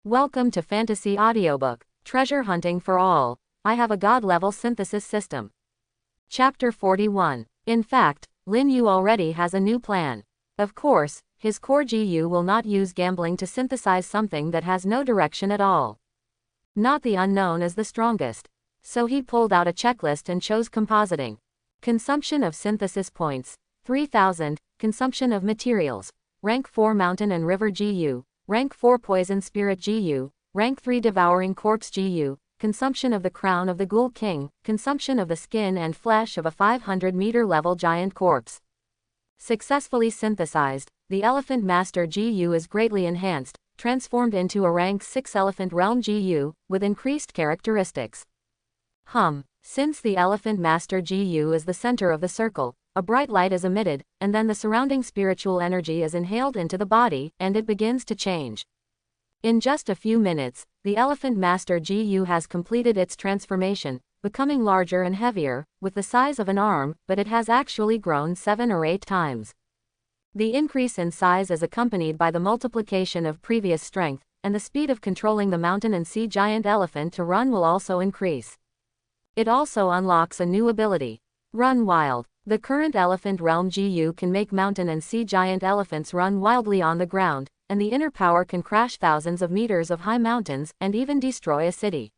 Welcome to Fantasy Audiobook, Treasure Hunting for All. I have a God-level synthesis system. Chapter 41. In fact, Lin Yu already has a new plan. Of course, his core GU will not use gambling to synthesize something that has no direction at all. Not the unknown is the strongest. So he pulled out a checklist and chose compositing. Consumption of synthesis points, 3000, consumption of materials, rank 4 mountain and river GU. Rank 4 Poison Spirit GU, Rank 3 Devouring Corpse GU, consumption of the crown of the Ghoul King, consumption of the skin and flesh of a 500-meter level giant corpse. Successfully synthesized, the Elephant Master GU is greatly enhanced, transformed into a Rank 6 Elephant Realm GU, with increased characteristics. Since the Elephant Master GU is the center of the circle, a bright light is emitted, and then the surrounding spiritual energy is inhaled into the body, and it begins to change. In just a few minutes, the Elephant Master GU has completed its transformation, becoming larger and heavier, with the size of an arm, but it has actually grown 7 or 8 times. The increase in size is accompanied by the multiplication of previous strength, and the speed of controlling the mountain and sea giant elephant to run will also increase. It also unlocks a new ability, Run Wild. The current Elephant Realm GU can make mountain and sea giant elephants run wildly on the ground, and the inner power can crash thousands of meters of high mountains and even destroy a city.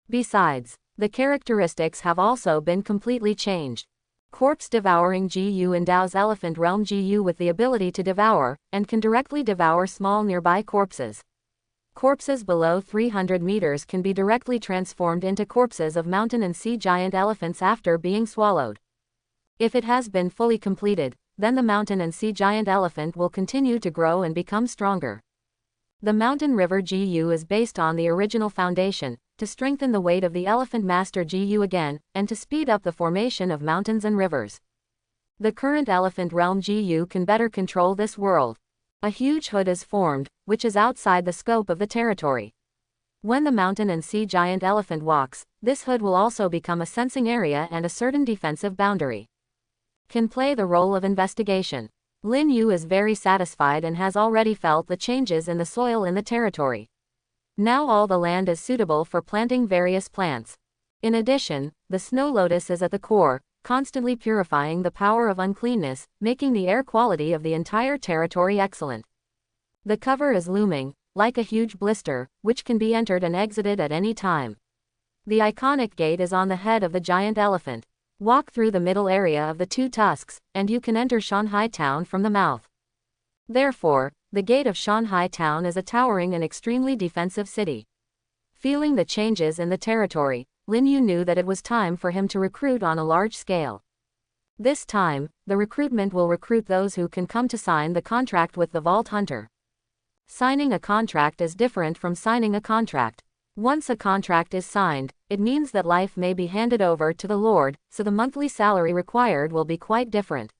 Besides, the characteristics have also been completely changed. Corpse Devouring GU endows Elephant Realm GU with the ability to devour, and can directly devour small nearby corpses. Corpses below 300 meters can be directly transformed into corpses of mountain and sea giant elephants after being swallowed. If it has been fully completed, then the mountain and sea giant elephant will continue to grow and become stronger. The Mountain River GU is based on the original foundation, to strengthen the weight of the Elephant Master GU again, and to speed up the formation of mountains and rivers. The current Elephant Realm GU can better control this world. A huge hood is formed, which is outside the scope of the territory. When the mountain and sea giant elephant walks, this hood will also become a sensing area and a certain defensive boundary. Can play the role of investigation. Lin Yu is very satisfied and has already felt the changes in the soil in the territory. Now all the land is suitable for planting various plants. In addition, the snow lotus is at the core, constantly purifying the power of uncleanness, making the air quality of the entire territory excellent. The cover is looming, like a huge blister, which can be entered and exited at any time. The iconic gate is on the head of the giant elephant. Walk through the middle area of the 2 tusks, and you can enter Shanghai Town from the mouth. Therefore, the gate of Shanghai Town is a towering and extremely defensive city. Feeling the changes in the territory, Lin Yu knew that it was time for him to recruit on a large scale. This time, the recruitment will recruit those who can come to sign the contract with the Vault Hunter. Signing a contract is different from signing a contract. Once a contract is signed, it means that life may be handed over to the Lord, so the monthly salary required will be quite different.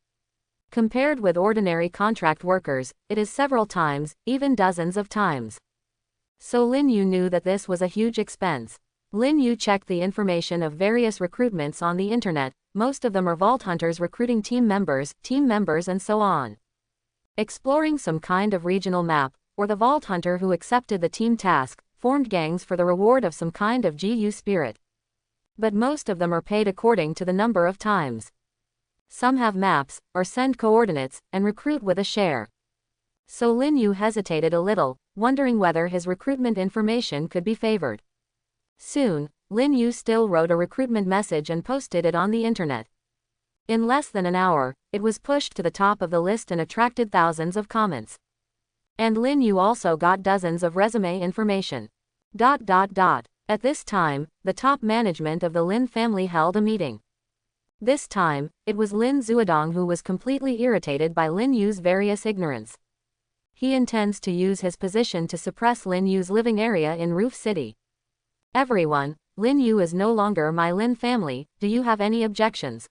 Compared with ordinary contract workers, it is several times, even dozens of times. So Lin Yu knew that this was a huge expense. Lin Yu checked the information of various recruitments on the internet, most of them are Vault Hunters recruiting team members and so on. Exploring some kind of regional map, or the Vault Hunter who accepted the team task, formed gangs for the reward of some kind of GU spirit. But most of them are paid according to the number of times. Some have maps, or send coordinates, and recruit with a share. So Lin Yu hesitated a little, wondering whether his recruitment information could be favored. Soon, Lin Yu still wrote a recruitment message and posted it on the internet. In less than an hour, it was pushed to the top of the list and attracted thousands of comments. And Lin Yu also got dozens of resume information. At this time, the top management of the Lin family held a meeting. This time, it was Lin Zuodong who was completely irritated by Lin Yu's various ignorance. He intends to use his position to suppress Lin Yu's living area in Roof City. Everyone, Lin Yu is no longer my Lin family, do you have any objections?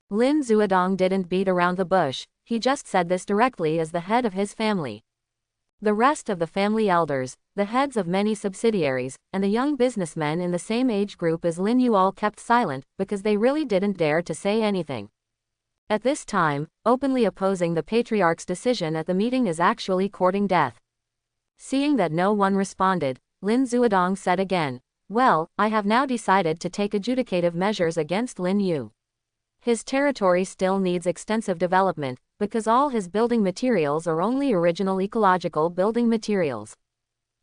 Lin Zuodong didn't beat around the bush, he just said this directly as the head of his family. The rest of the family elders, the heads of many subsidiaries, and the young businessmen in the same age group as Lin Yu all kept silent, because they really didn't dare to say anything. At this time, openly opposing the patriarch's decision at the meeting is actually courting death. Seeing that no one responded, Lin Zuodong said again, "Well, I have now decided to take adjudicative measures against Lin Yu. His territory still needs extensive development, because all his building materials are only original ecological building materials.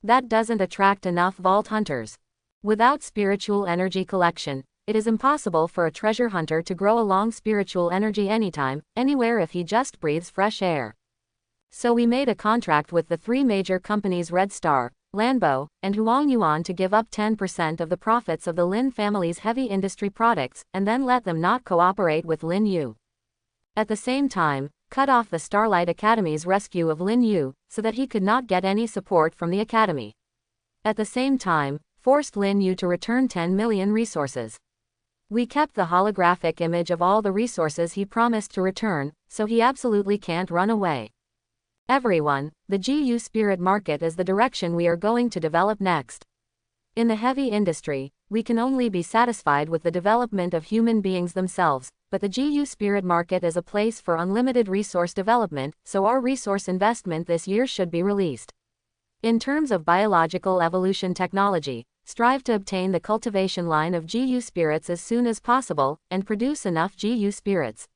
That doesn't attract enough vault hunters. Without spiritual energy collection, it is impossible for a treasure hunter to grow along spiritual energy anytime, anywhere if he just breathes fresh air. So we made a contract with the three major companies Red Star, Lanbo, and Huang Yuan to give up 10% of the profits of the Lin family's heavy industry products, and then let them not cooperate with Lin Yu. At the same time, cut off the Starlight Academy's rescue of Lin Yu, so that he could not get any support from the academy. At the same time, forced Lin Yu to return 10 million resources. We kept the holographic image of all the resources he promised to return, so he absolutely can't run away. Everyone, the GU spirit market is the direction we are going to develop next. In the heavy industry, we can only be satisfied with the development of human beings themselves, but the GU spirit market is a place for unlimited resource development, so our resource investment this year should be released. In terms of biological evolution technology, strive to obtain the cultivation line of GU spirits as soon as possible, and produce enough GU spirits.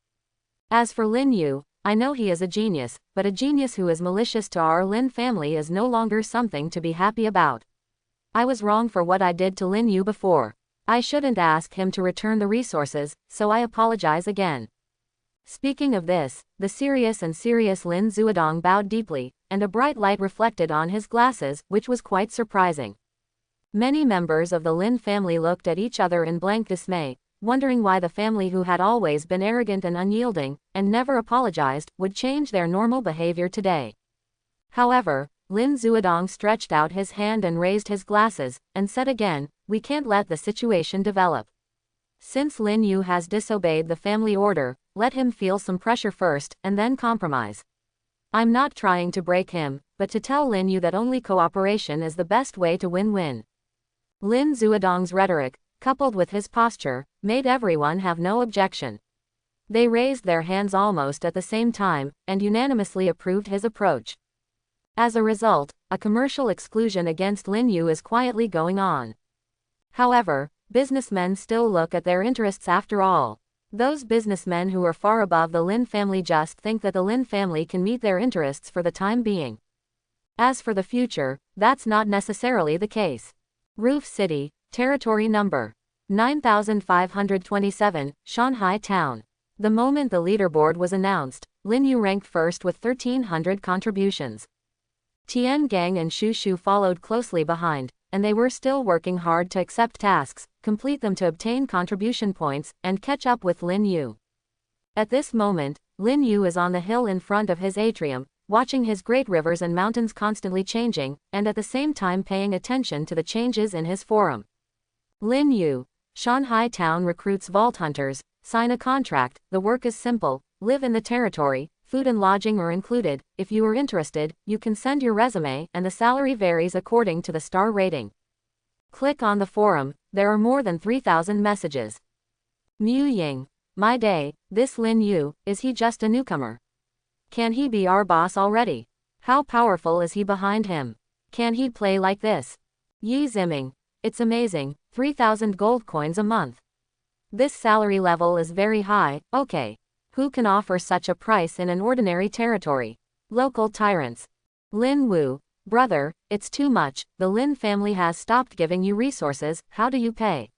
As for Lin Yu, I know he is a genius, but a genius who is malicious to our Lin family is no longer something to be happy about. I was wrong for what I did to Lin Yu before. I shouldn't ask him to return the resources, so I apologize again." Speaking of this, the serious Lin Zuodong bowed deeply, and a bright light reflected on his glasses, which was quite surprising. Many members of the Lin family looked at each other in blank dismay, wondering why the family who had always been arrogant and unyielding, and never apologized, would change their normal behavior today. However, Lin Zuodong stretched out his hand and raised his glasses, and said again, "We can't let the situation develop. Since Lin Yu has disobeyed the family order, let him feel some pressure first, and then compromise. I'm not trying to break him, but to tell Lin Yu that only cooperation is the best way to win-win." Lin Zuodong's rhetoric, coupled with his posture, made everyone have no objection. They raised their hands almost at the same time, and unanimously approved his approach. As a result, a commercial exclusion against Lin Yu is quietly going on. However, businessmen still look at their interests after all. Those businessmen who are far above the Lin family just think that the Lin family can meet their interests for the time being. As for the future, that's not necessarily the case. Roof City, Territory Number 9527, Shanghai Town. The moment the leaderboard was announced, Lin Yu ranked first with 1,300 contributions. Tian Gang and Shu Shu followed closely behind, and they were still working hard to accept tasks, complete them to obtain contribution points, and catch up with Lin Yu. At this moment, Lin Yu is on the hill in front of his atrium, watching his great rivers and mountains constantly changing, and at the same time paying attention to the changes in his forum. Lin Yu, Shanghai Town recruits vault hunters, sign a contract, the work is simple, live in the territory, food and lodging are included, if you are interested, you can send your resume, and the salary varies according to the star rating. Click on the forum, there are more than 3,000 messages. Mu Ying, my day, this Lin Yu, is he just a newcomer? Can he be our boss already? How powerful is he behind him? Can he play like this? Yi Ziming, it's amazing, 3,000 gold coins a month. This salary level is very high, okay. Who can offer such a price in an ordinary territory? Local tyrants. Lin Wu, brother, it's too much, the Lin family has stopped giving you resources, how do you pay?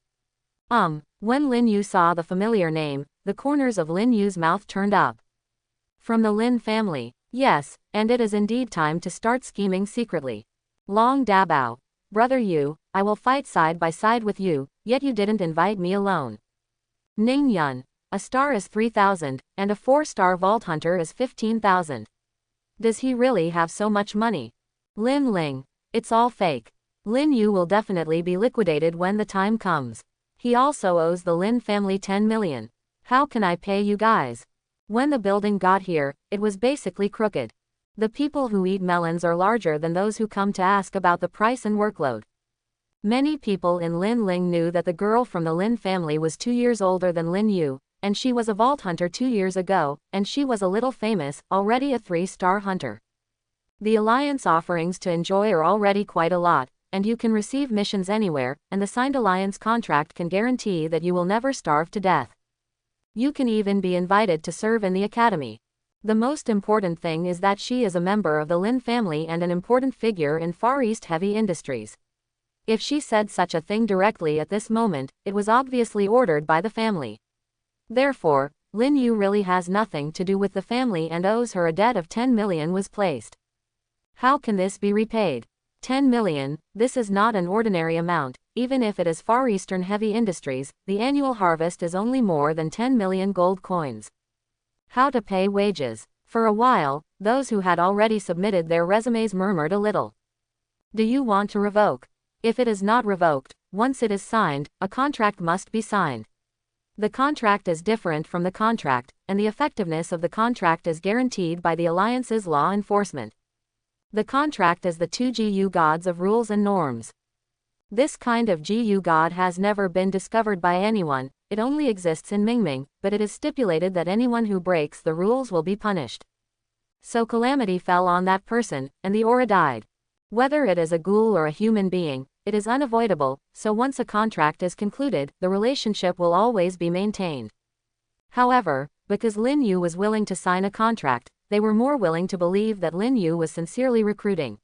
When Lin Yu saw the familiar name, the corners of Lin Yu's mouth turned up. From the Lin family, yes, and it is indeed time to start scheming secretly. Long Dabao, brother Yu, I will fight side by side with you, yet you didn't invite me alone. Ning Yun, a star is 3,000, and a 4-star vault hunter is 15,000. Does he really have so much money? Lin Ling, it's all fake. Lin Yu will definitely be liquidated when the time comes. He also owes the Lin family 10 million. How can I pay you guys? When the building got here, it was basically crooked. The people who eat melons are larger than those who come to ask about the price and workload. Many people in Lin Ling knew that the girl from the Lin family was 2 years older than Lin Yu, and she was a vault hunter 2 years ago, and she was a little famous, already a 3-star hunter. The Alliance offerings to enjoy are already quite a lot, and you can receive missions anywhere, and the signed Alliance contract can guarantee that you will never starve to death. You can even be invited to serve in the Academy. The most important thing is that she is a member of the Lin family and an important figure in Far East heavy industries. If she said such a thing directly at this moment, it was obviously ordered by the family. Therefore, Lin Yu really has nothing to do with the family and owes her a debt of 10 million was placed. How can this be repaid? 10 million, this is not an ordinary amount, even if it is Far Eastern heavy industries, the annual harvest is only more than 10 million gold coins. How to pay wages? For a while, those who had already submitted their resumes murmured a little. Do you want to revoke? If it is not revoked, once it is signed, a contract must be signed. The contract is different from the contract, and the effectiveness of the contract is guaranteed by the Alliance's law enforcement. The contract is the 2 GU gods of rules and norms. This kind of GU god has never been discovered by anyone, it only exists in Mingming, but it is stipulated that anyone who breaks the rules will be punished. So calamity fell on that person, and the aura died. Whether it is a ghoul or a human being, it is unavoidable, so once a contract is concluded, the relationship will always be maintained. However, because Lin Yu was willing to sign a contract, they were more willing to believe that Lin Yu was sincerely recruiting.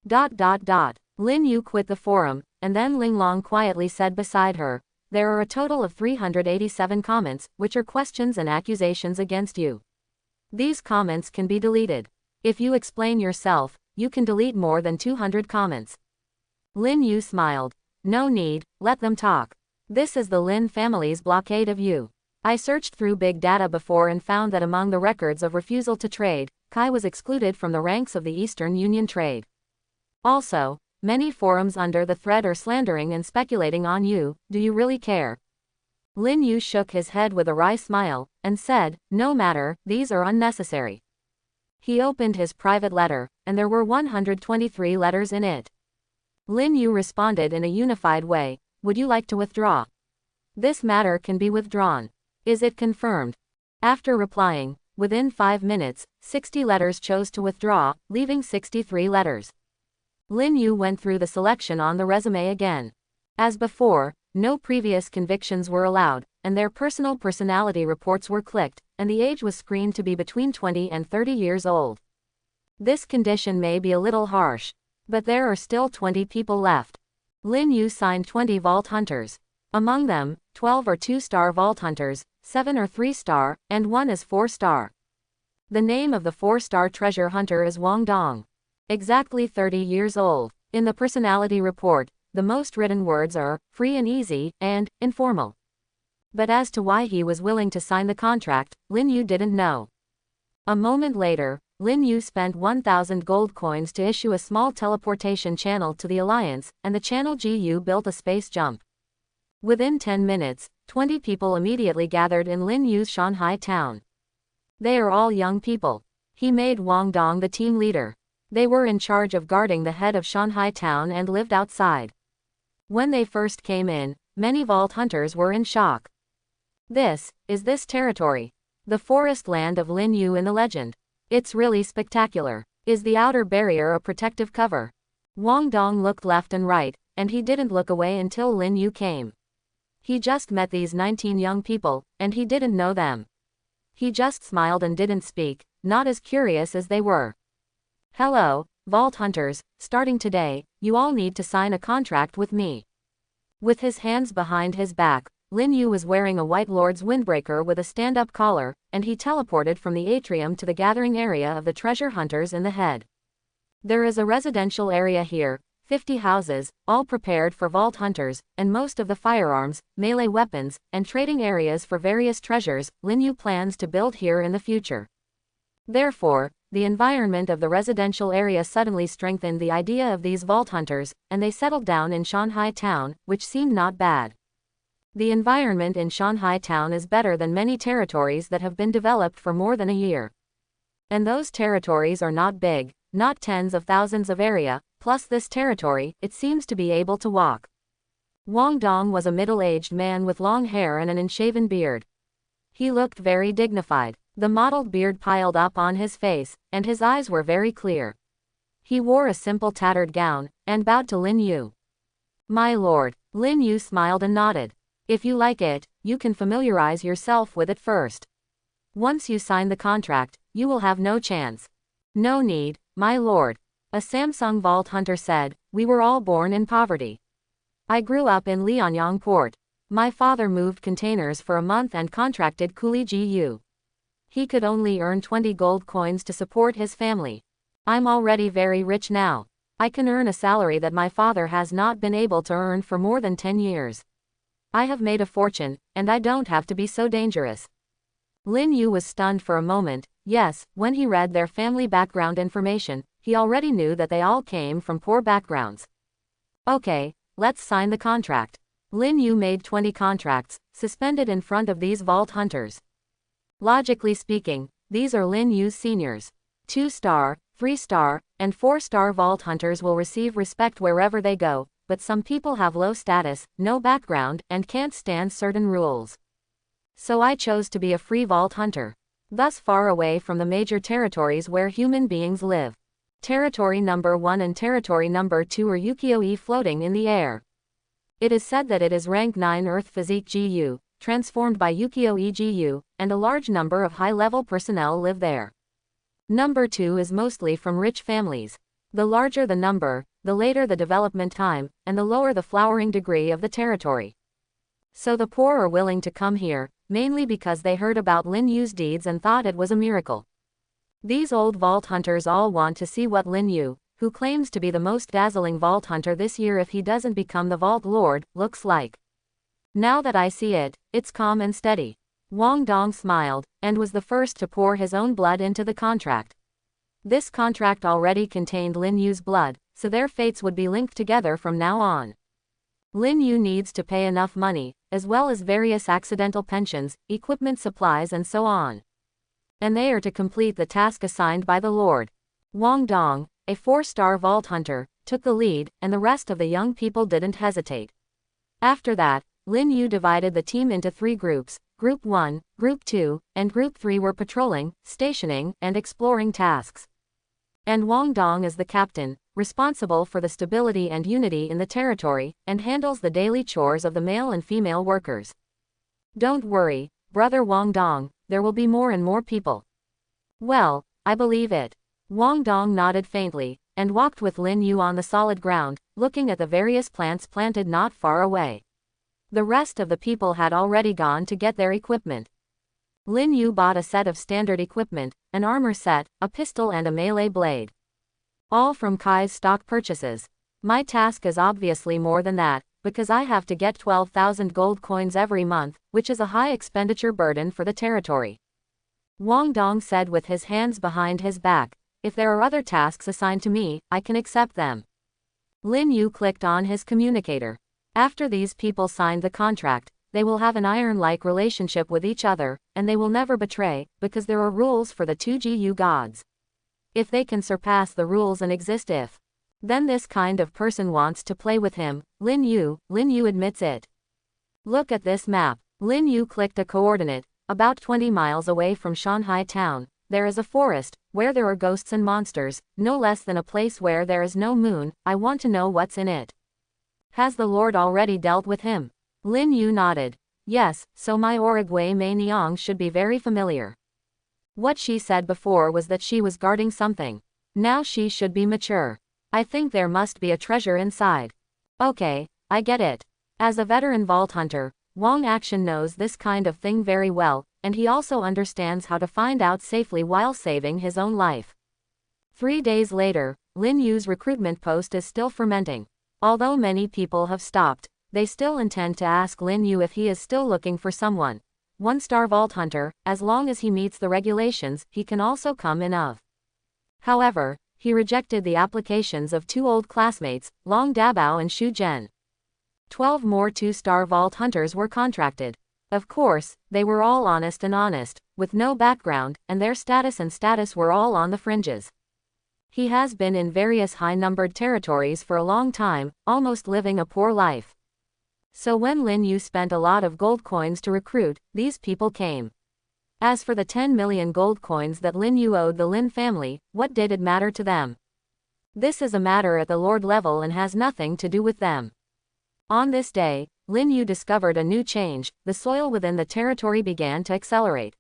Lin Yu quit the forum, and then Ling Long quietly said beside her, "There are a total of 387 comments, which are questions and accusations against you. These comments can be deleted. If you explain yourself, you can delete more than 200 comments." Lin Yu smiled. "No need, let them talk. This is the Lin family's blockade of you. I searched through big data before and found that among the records of refusal to trade, Kai was excluded from the ranks of the Eastern Union trade. Also, many forums under the thread are slandering and speculating on you. Do you really care?" Lin Yu shook his head with a wry smile, and said, "No matter, these are unnecessary." He opened his private letter, and there were 123 letters in it. Lin Yu responded in a unified way, "Would you like to withdraw? This matter can be withdrawn. Is it confirmed?" After replying, within 5 minutes, 60 letters chose to withdraw, leaving 63 letters. Lin Yu went through the selection on the resume again. As before, no previous convictions were allowed, and their personality reports were clicked, and the age was screened to be between 20 and 30 years old. This condition may be a little harsh, but there are still 20 people left. Lin Yu signed 20 Vault Hunters. Among them, 12 are 2-star Vault Hunters, 7 are 3-star, and 1 is 4-star. The name of the 4-star treasure hunter is Wang Dong. Exactly 30 years old. In the personality report, the most written words are free and easy and informal. But as to why he was willing to sign the contract, Lin Yu didn't know. A moment later, Lin Yu spent 1,000 gold coins to issue a small teleportation channel to the Alliance, and the channel GU built a space jump. Within 10 minutes, 20 people immediately gathered in Lin Yu's Shanghai town. They are all young people. He made Wang Dong the team leader. They were in charge of guarding the head of Shanghai town and lived outside. When they first came in, many Vault Hunters were in shock. This territory. The forest land of Lin Yu in the legend. It's really spectacular. Is the outer barrier a protective cover? Wang Dong looked left and right, and he didn't look away until Lin Yu came. He just met these 19 young people, and he didn't know them. He just smiled and didn't speak, not as curious as they were. "Hello, Vault Hunters, starting today, you all need to sign a contract with me." With his hands behind his back, Lin Yu was wearing a White Lord's windbreaker with a stand-up collar, and he teleported from the atrium to the gathering area of the treasure hunters in the head. There is a residential area here, 50 houses, all prepared for Vault Hunters, and most of the firearms, melee weapons, and trading areas for various treasures, Lin Yu plans to build here in the future. Therefore, the environment of the residential area suddenly strengthened the idea of these Vault Hunters, and they settled down in Shanghai town, which seemed not bad. The environment in Shanghai town is better than many territories that have been developed for more than a year. And those territories are not big, not tens of thousands of area, plus this territory, it seems to be able to walk. Wang Dong was a middle-aged man with long hair and an unshaven beard. He looked very dignified. The mottled beard piled up on his face, and his eyes were very clear. He wore a simple tattered gown, and bowed to Lin Yu. My lord. Lin Yu smiled and nodded. If you like it, you can familiarize yourself with it first. Once you sign the contract, you will have no chance. No need, my lord. A Samsung Vault Hunter said, we were all born in poverty. I grew up in Lianyang port. My father moved containers for a month and contracted Kuli Gu. He could only earn 20 gold coins to support his family. I'm already very rich now. I can earn a salary that my father has not been able to earn for more than 10 years. I have made a fortune, and I don't have to be so dangerous. Lin Yu was stunned for a moment. Yes, when he read their family background information, he already knew that they all came from poor backgrounds. Okay, let's sign the contract. Lin Yu made 20 contracts, suspended in front of these vault hunters. Logically speaking, these are Lin Yu's seniors. 2-star, 3-star, and 4-star vault hunters will receive respect wherever they go, but some people have low status, no background, and can't stand certain rules. So I chose to be a free vault hunter. Thus far away from the major territories where human beings live. Territory number 1 and territory number 2 are Ukiyo-e floating in the air. It is said that it is rank 9 Earth Physique GU, transformed by Ukiyo-e GU, and a large number of high-level personnel live there. Number 2 is mostly from rich families. The larger the number, the later the development time, and the lower the flowering degree of the territory. So the poor are willing to come here, mainly because they heard about Lin Yu's deeds and thought it was a miracle. These old vault hunters all want to see what Lin Yu, who claims to be the most dazzling vault hunter this year if he doesn't become the vault lord, looks like. Now that I see it, it's calm and steady. Wang Dong smiled, and was the first to pour his own blood into the contract. This contract already contained Lin Yu's blood, so their fates would be linked together from now on. Lin Yu needs to pay enough money, as well as various accidental pensions, equipment supplies and so on. And they are to complete the task assigned by the Lord. Wang Dong, a 4-star vault hunter, took the lead, and the rest of the young people didn't hesitate. After that, Lin Yu divided the team into 3 groups. Group 1, Group 2, and Group 3 were patrolling, stationing, and exploring tasks. And Wang Dong is the captain, responsible for the stability and unity in the territory, and handles the daily chores of the male and female workers. Don't worry, brother Wang Dong, there will be more and more people. Well, I believe it. Wang Dong nodded faintly, and walked with Lin Yu on the solid ground, looking at the various plants planted not far away. The rest of the people had already gone to get their equipment. Lin Yu bought a set of standard equipment, an armor set, a pistol and a melee blade. All from Kai's stock purchases. My task is obviously more than that, because I have to get 12,000 gold coins every month, which is a high expenditure burden for the territory. Wang Dong said with his hands behind his back, if there are other tasks assigned to me, I can accept them. Lin Yu clicked on his communicator. After these people signed the contract, they will have an iron-like relationship with each other, and they will never betray, because there are rules for the 2 GU gods. If they can surpass the rules and exist then this kind of person wants to play with him. Lin Yu admits it. Look at this map. Lin Yu clicked a coordinate. About 20 miles away from Shanghai town, there is a forest, where there are ghosts and monsters, no less than a place where there is no moon. I want to know what's in it. Has the Lord already dealt with him? Lin Yu nodded. Yes, so my Origway Mei Niang should be very familiar. What she said before was that she was guarding something. Now she should be mature. I think there must be a treasure inside. Okay, I get it. As a veteran vault hunter, Wang Action knows this kind of thing very well, and he also understands how to find out safely while saving his own life. 3 days later, Lin Yu's recruitment post is still fermenting. Although many people have stopped, they still intend to ask Lin Yu if he is still looking for someone. 1-star vault hunter, as long as he meets the regulations, he can also come in of. However, he rejected the applications of 2 old classmates, Long Dabao and Xu Zhen. 12 more 2-star vault hunters were contracted. Of course, they were all honest, with no background, and their status were all on the fringes. He has been in various high-numbered territories for a long time, almost living a poor life. So when Lin Yu spent a lot of gold coins to recruit, these people came. As for the 10 million gold coins that Lin Yu owed the Lin family, what did it matter to them? This is a matter at the Lord level and has nothing to do with them. On this day, Lin Yu discovered a new change. The soil within the territory began to accelerate.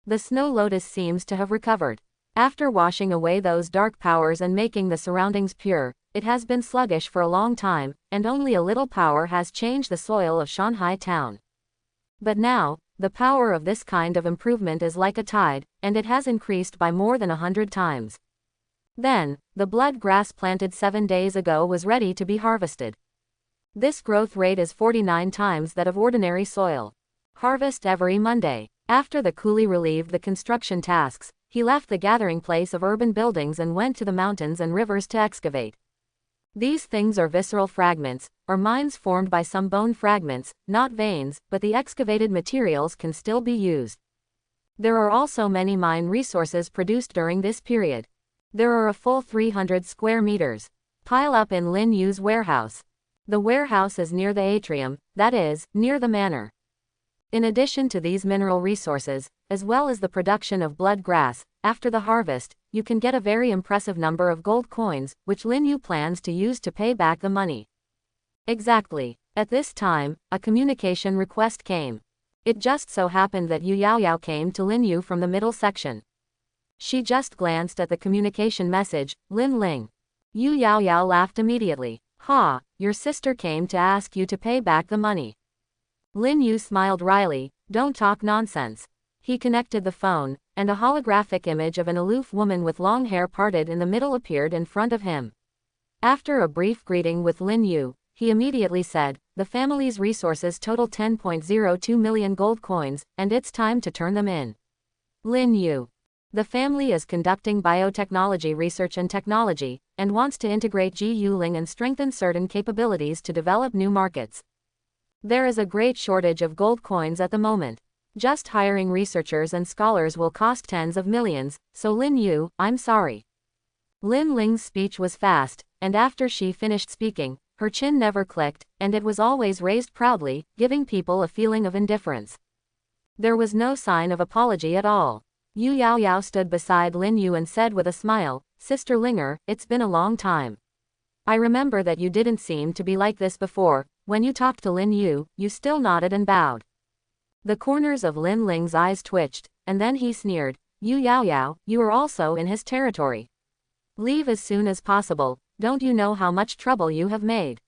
The snow lotus seems to have recovered. After washing away those dark powers and making the surroundings pure, it has been sluggish for a long time, and only a little power has changed the soil of Shanghai town. But now, the power of this kind of improvement is like a tide, and it has increased by more than 100 times. Then, the blood grass planted 7 days ago was ready to be harvested. This growth rate is 49 times that of ordinary soil. Harvest every Monday. After the coolie relieved the construction tasks, he left the gathering place of urban buildings and went to the mountains and rivers to excavate. These things are visceral fragments, or mines formed by some bone fragments, not veins, but the excavated materials can still be used. There are also many mine resources produced during this period. There are a full 300 square meters. Pile up in Lin Yu's warehouse. The warehouse is near the atrium, that is, near the manor. In addition to these mineral resources, as well as the production of blood grass, after the harvest, you can get a very impressive number of gold coins, which Lin Yu plans to use to pay back the money. Exactly. At this time, a communication request came. It just so happened that Yu Yaoyao came to Lin Yu from the middle section. She just glanced at the communication message, Lin Ling. Yu Yaoyao laughed immediately. Ha, your sister came to ask you to pay back the money. Lin Yu smiled wryly. Don't talk nonsense. He connected the phone, and a holographic image of an aloof woman with long hair parted in the middle appeared in front of him. After a brief greeting with Lin Yu, he immediately said, the family's resources total 10.02 million gold coins, and it's time to turn them in. Lin Yu. The family is conducting biotechnology research and technology, and wants to integrate Ji Yuling and strengthen certain capabilities to develop new markets. There is a great shortage of gold coins at the moment. Just hiring researchers and scholars will cost tens of millions, so Lin Yu, I'm sorry. Lin Ling's speech was fast, and after she finished speaking, her chin never clicked, and it was always raised proudly, giving people a feeling of indifference. There was no sign of apology at all. Yu Yaoyao stood beside Lin Yu and said with a smile, Sister Linger, it's been a long time. I remember that you didn't seem to be like this before. When you talked to Lin Yu, you still nodded and bowed. The corners of Lin Ling's eyes twitched, and then he sneered, Yu Yaoyao, you are also in his territory. Leave as soon as possible, don't you know how much trouble you have made?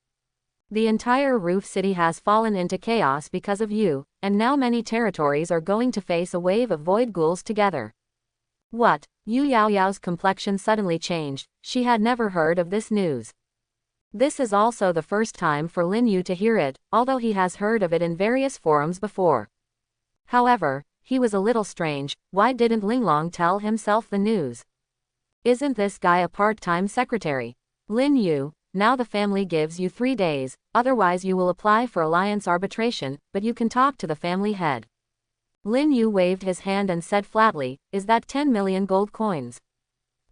The entire roof city has fallen into chaos because of you, and now many territories are going to face a wave of void ghouls together. What? Yu Yaoyao's complexion suddenly changed. She had never heard of this news. This is also the first time for Lin Yu to hear it, although he has heard of it in various forums before. However, he was a little strange. Why didn't Linglong tell himself the news? Isn't this guy a part-time secretary? Lin Yu, now the family gives you 3 days, otherwise you will apply for alliance arbitration, but you can talk to the family head. Lin Yu waved his hand and said flatly, is that 10 million gold coins?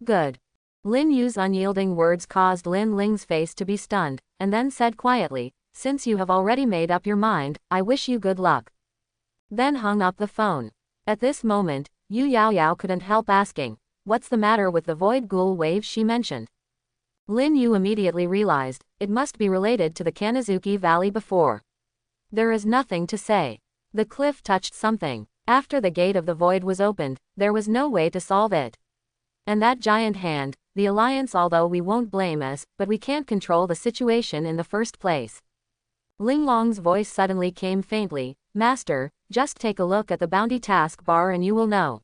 Good. Lin Yu's unyielding words caused Lin Ling's face to be stunned, and then said quietly, since you have already made up your mind, I wish you good luck. Then hung up the phone. At this moment, Yu Yaoyao couldn't help asking, what's the matter with the void ghoul wave she mentioned? Lin Yu immediately realized, it must be related to the Kanazuki Valley before. There is nothing to say. The cliff touched something. After the gate of the void was opened, there was no way to solve it. And that giant hand, the alliance, although we won't blame us, but we can't control the situation in the first place. Linglong's voice suddenly came faintly, Master, just take a look at the bounty task bar and you will know.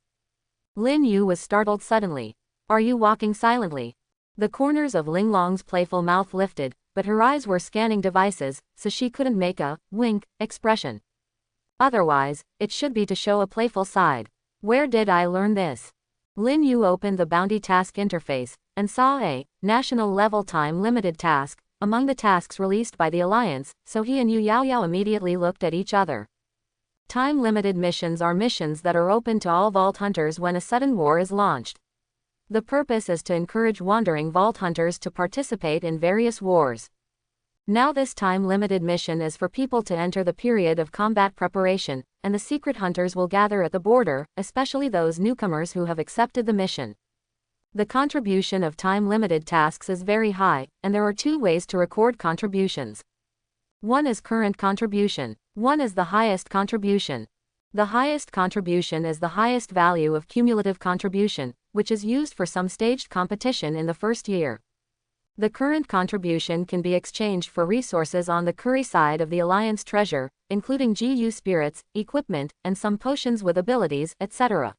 Lin Yu was startled suddenly. Are you walking silently? The corners of Linglong's playful mouth lifted, but her eyes were scanning devices, so she couldn't make a wink expression. Otherwise, it should be to show a playful side. Where did I learn this? Lin Yu opened the bounty task interface, and saw a national level time limited task among the tasks released by the Alliance, so he and Yu Yaoyao immediately looked at each other. Time limited missions are missions that are open to all vault hunters when a sudden war is launched. The purpose is to encourage wandering vault hunters to participate in various wars. Now this time-limited mission is for people to enter the period of combat preparation, and the secret hunters will gather at the border, especially those newcomers who have accepted the mission. The contribution of time-limited tasks is very high, and there are two ways to record contributions. One is current contribution. One is the highest contribution. The highest contribution is the highest value of cumulative contribution, which is used for some staged competition in the first year. The current contribution can be exchanged for resources on the curry side of the Alliance treasure, including GU spirits, equipment, and some potions with abilities, etc.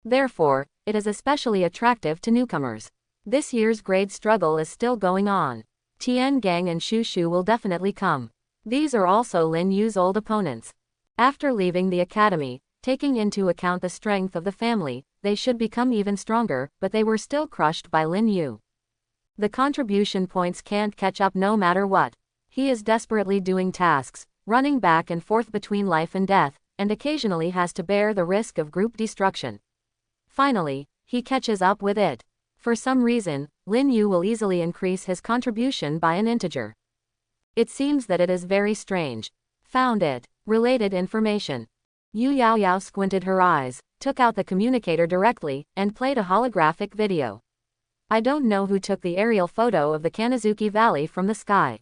Therefore, it is especially attractive to newcomers. This year's grade struggle is still going on. Tian Gang and Shu Shu will definitely come. These are also Lin Yu's old opponents. After leaving the academy, taking into account the strength of the family, they should become even stronger, but they were still crushed by Lin Yu. The contribution points can't catch up no matter what. He is desperately doing tasks, running back and forth between life and death, and occasionally has to bear the risk of group destruction. Finally, he catches up with it. For some reason, Lin Yu will easily increase his contribution by an integer. It seems that it is very strange. Found it. Related information. Yu Yao Yao squinted her eyes, took out the communicator directly, and played a holographic video. I don't know who took the aerial photo of the Kanazuki Valley from the sky.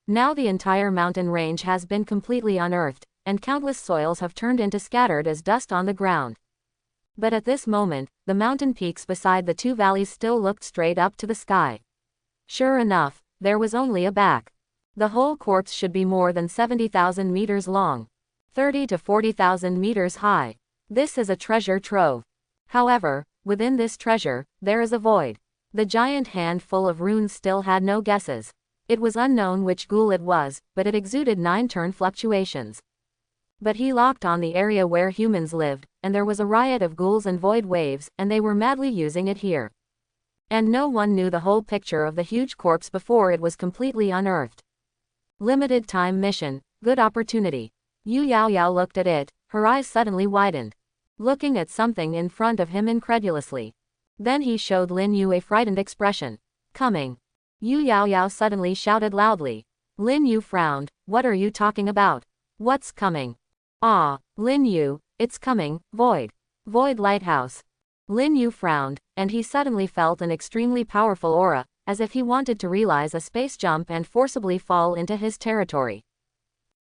Now the entire mountain range has been completely unearthed, and countless soils have turned into scattered as dust on the ground. But at this moment, the mountain peaks beside the two valleys still looked straight up to the sky. Sure enough, there was only a back. The whole corpse should be more than 70,000 meters long, 30 to 40,000 meters high. This is a treasure trove. However, within this treasure, there is a void. The giant hand full of runes still had no guesses. It was unknown which ghoul it was, but it exuded 9-turn fluctuations. But he locked on the area where humans lived, and there was a riot of ghouls and void waves, and they were madly using it here. And no one knew the whole picture of the huge corpse before it was completely unearthed. Limited time mission, good opportunity. Yu Yao Yao looked at it, her eyes suddenly widened. Looking at something in front of him incredulously. Then he showed Lin Yu a frightened expression. Coming. Yu Yao Yao suddenly shouted loudly. Lin Yu frowned. What are you talking about? What's coming? Ah, Lin Yu, it's coming, Void. Void Lighthouse. Lin Yu frowned, and he suddenly felt an extremely powerful aura, as if he wanted to realize a space jump and forcibly fall into his territory.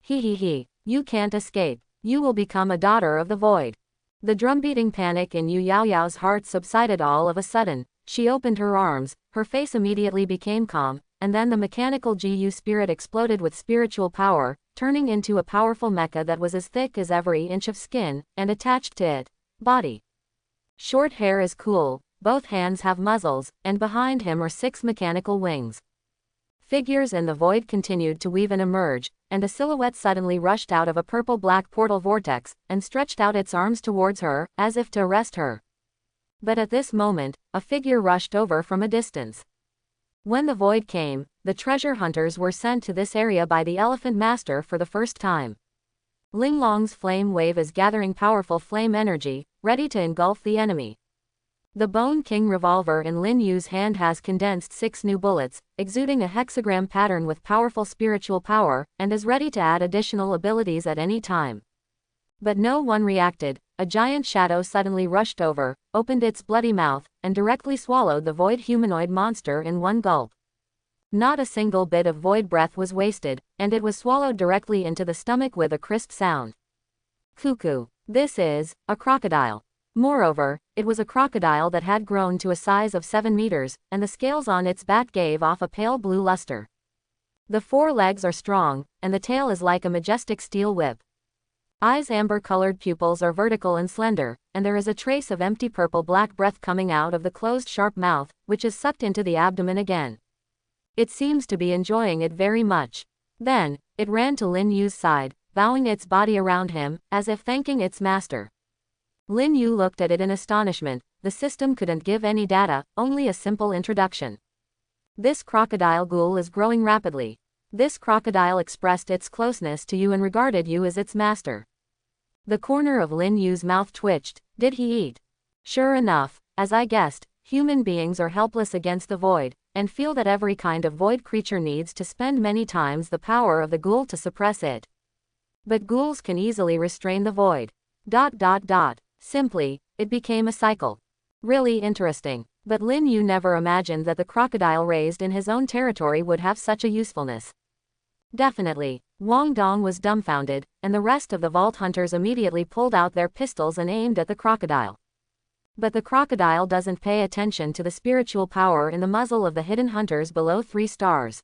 He, you can't escape. You will become a daughter of the void. The drumbeating panic in Yu Yao Yao's heart subsided all of a sudden. She opened her arms, her face immediately became calm, and then the mechanical GU spirit exploded with spiritual power, turning into a powerful mecha that was as thick as every inch of skin, and attached to it, body. Short hair is cool, both hands have muzzles, and behind him are 6 mechanical wings. Figures in the void continued to weave and emerge, and a silhouette suddenly rushed out of a purple-black portal vortex, and stretched out its arms towards her, as if to arrest her. But at this moment, a figure rushed over from a distance. When the void came, the treasure hunters were sent to this area by the Elephant Master for the first time. Ling Long's flame wave is gathering powerful flame energy, ready to engulf the enemy. The Bone King revolver in Lin Yu's hand has condensed 6 new bullets, exuding a hexagram pattern with powerful spiritual power, and is ready to add additional abilities at any time. But no one reacted. A giant shadow suddenly rushed over, opened its bloody mouth, and directly swallowed the void humanoid monster in one gulp. Not a single bit of void breath was wasted, and it was swallowed directly into the stomach with a crisp sound. Cuckoo. This is a crocodile. Moreover, it was a crocodile that had grown to a size of 7 meters, and the scales on its back gave off a pale blue luster. The 4 legs are strong, and the tail is like a majestic steel whip. Eyes' amber-colored pupils are vertical and slender, and there is a trace of empty purple-black breath coming out of the closed sharp mouth, which is sucked into the abdomen again. It seems to be enjoying it very much. Then, it ran to Lin Yu's side, bowing its body around him, as if thanking its master. Lin Yu looked at it in astonishment. The system couldn't give any data, only a simple introduction. This crocodile ghoul is growing rapidly. This crocodile expressed its closeness to you and regarded you as its master. The corner of Lin Yu's mouth twitched. Did he eat? Sure enough, as I guessed, human beings are helpless against the void, and feel that every kind of void creature needs to spend many times the power of the ghoul to suppress it. But ghouls can easily restrain the void. Simply, it became a cycle. Really interesting. But Lin Yu never imagined that the crocodile raised in his own territory would have such a usefulness. Definitely. Wang Dong was dumbfounded, and the rest of the vault hunters immediately pulled out their pistols and aimed at the crocodile. But the crocodile doesn't pay attention to the spiritual power in the muzzle of the hidden hunters below 3 stars.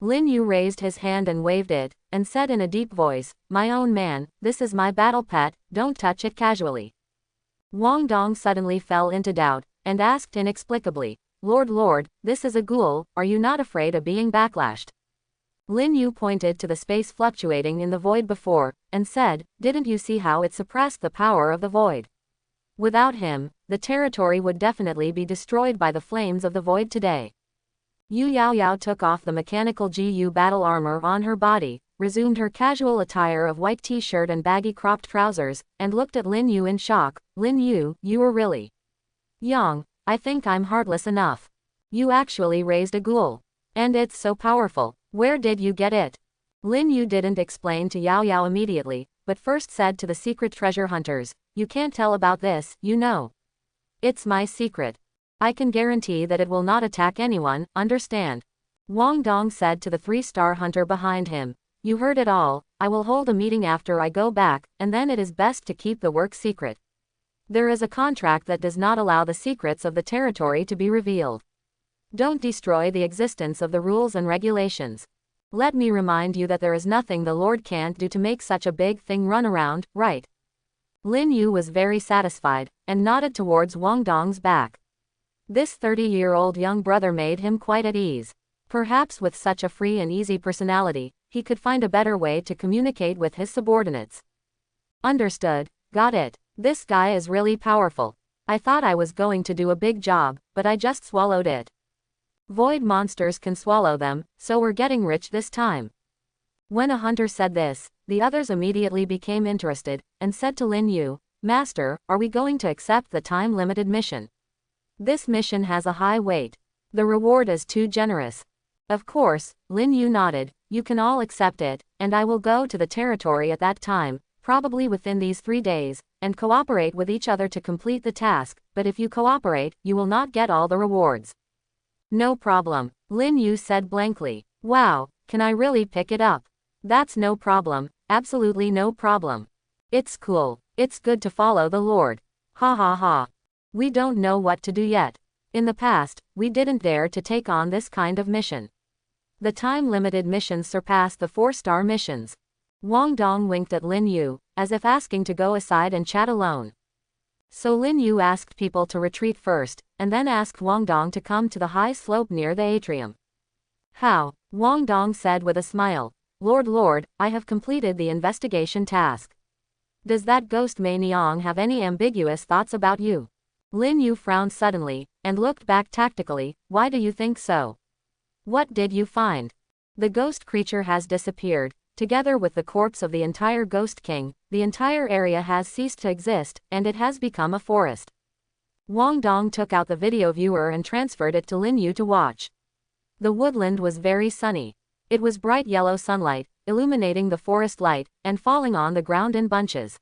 Lin Yu raised his hand and waved it, and said in a deep voice, "My own man, this is my battle pet, don't touch it casually." Wang Dong suddenly fell into doubt, and asked inexplicably, Lord, this is a ghoul, are you not afraid of being backlashed?" Lin Yu pointed to the space fluctuating in the void before, and said, "Didn't you see how it suppressed the power of the void? Without him, the territory would definitely be destroyed by the flames of the void today." Yu Yaoyao took off the mechanical GU battle armor on her body, resumed her casual attire of white t-shirt and baggy cropped trousers, and looked at Lin Yu in shock. "Lin Yu, you were really young. I think I'm heartless enough. You actually raised a ghoul. And it's so powerful. Where did you get it?" Lin Yu didn't explain to Yao Yao immediately, but first said to the secret treasure hunters, "You can't tell about this, you know. It's my secret. I can guarantee that it will not attack anyone, understand?" Wang Dong said to the 3-star hunter behind him, "You heard it all, I will hold a meeting after I go back, and then it is best to keep the work secret. There is a contract that does not allow the secrets of the territory to be revealed. Don't destroy the existence of the rules and regulations. Let me remind you that there is nothing the Lord can't do to make such a big thing run around, right?" Lin Yu was very satisfied, and nodded towards Wang Dong's back. This 30-year-old young brother made him quite at ease. Perhaps with such a free and easy personality, he could find a better way to communicate with his subordinates. "Understood, got it. This guy is really powerful. I thought I was going to do a big job, but I just swallowed it. Void monsters can swallow them, so we're getting rich this time." When a hunter said this, the others immediately became interested, and said to Lin Yu, "Master, are we going to accept the time-limited mission? This mission has a high weight. The reward is too generous." "Of course," Lin Yu nodded, "you can all accept it, and I will go to the territory at that time, probably within these 3 days, and cooperate with each other to complete the task, but if you cooperate, you will not get all the rewards." "No problem," Lin Yu said blankly. "Wow, can I really pick it up?" "That's no problem, absolutely no problem. It's cool, it's good to follow the Lord. Ha ha ha. We don't know what to do yet. In the past, we didn't dare to take on this kind of mission. The time-limited missions surpass the 4-star missions." Wang Dong winked at Lin Yu, as if asking to go aside and chat alone. So Lin Yu asked people to retreat first, and then asked Wang Dong to come to the high slope near the atrium. "How?" Wang Dong said with a smile. Lord, I have completed the investigation task. Does that ghost Mei Niang have any ambiguous thoughts about you?" Lin Yu frowned suddenly, and looked back tactically. "Why do you think so? What did you find?" "The ghost creature has disappeared. Together with the corpse of the entire Ghost King, the entire area has ceased to exist, and it has become a forest." Wang Dong took out the video viewer and transferred it to Lin Yu to watch. The woodland was very sunny. It was bright yellow sunlight, illuminating the forest light, and falling on the ground in bunches.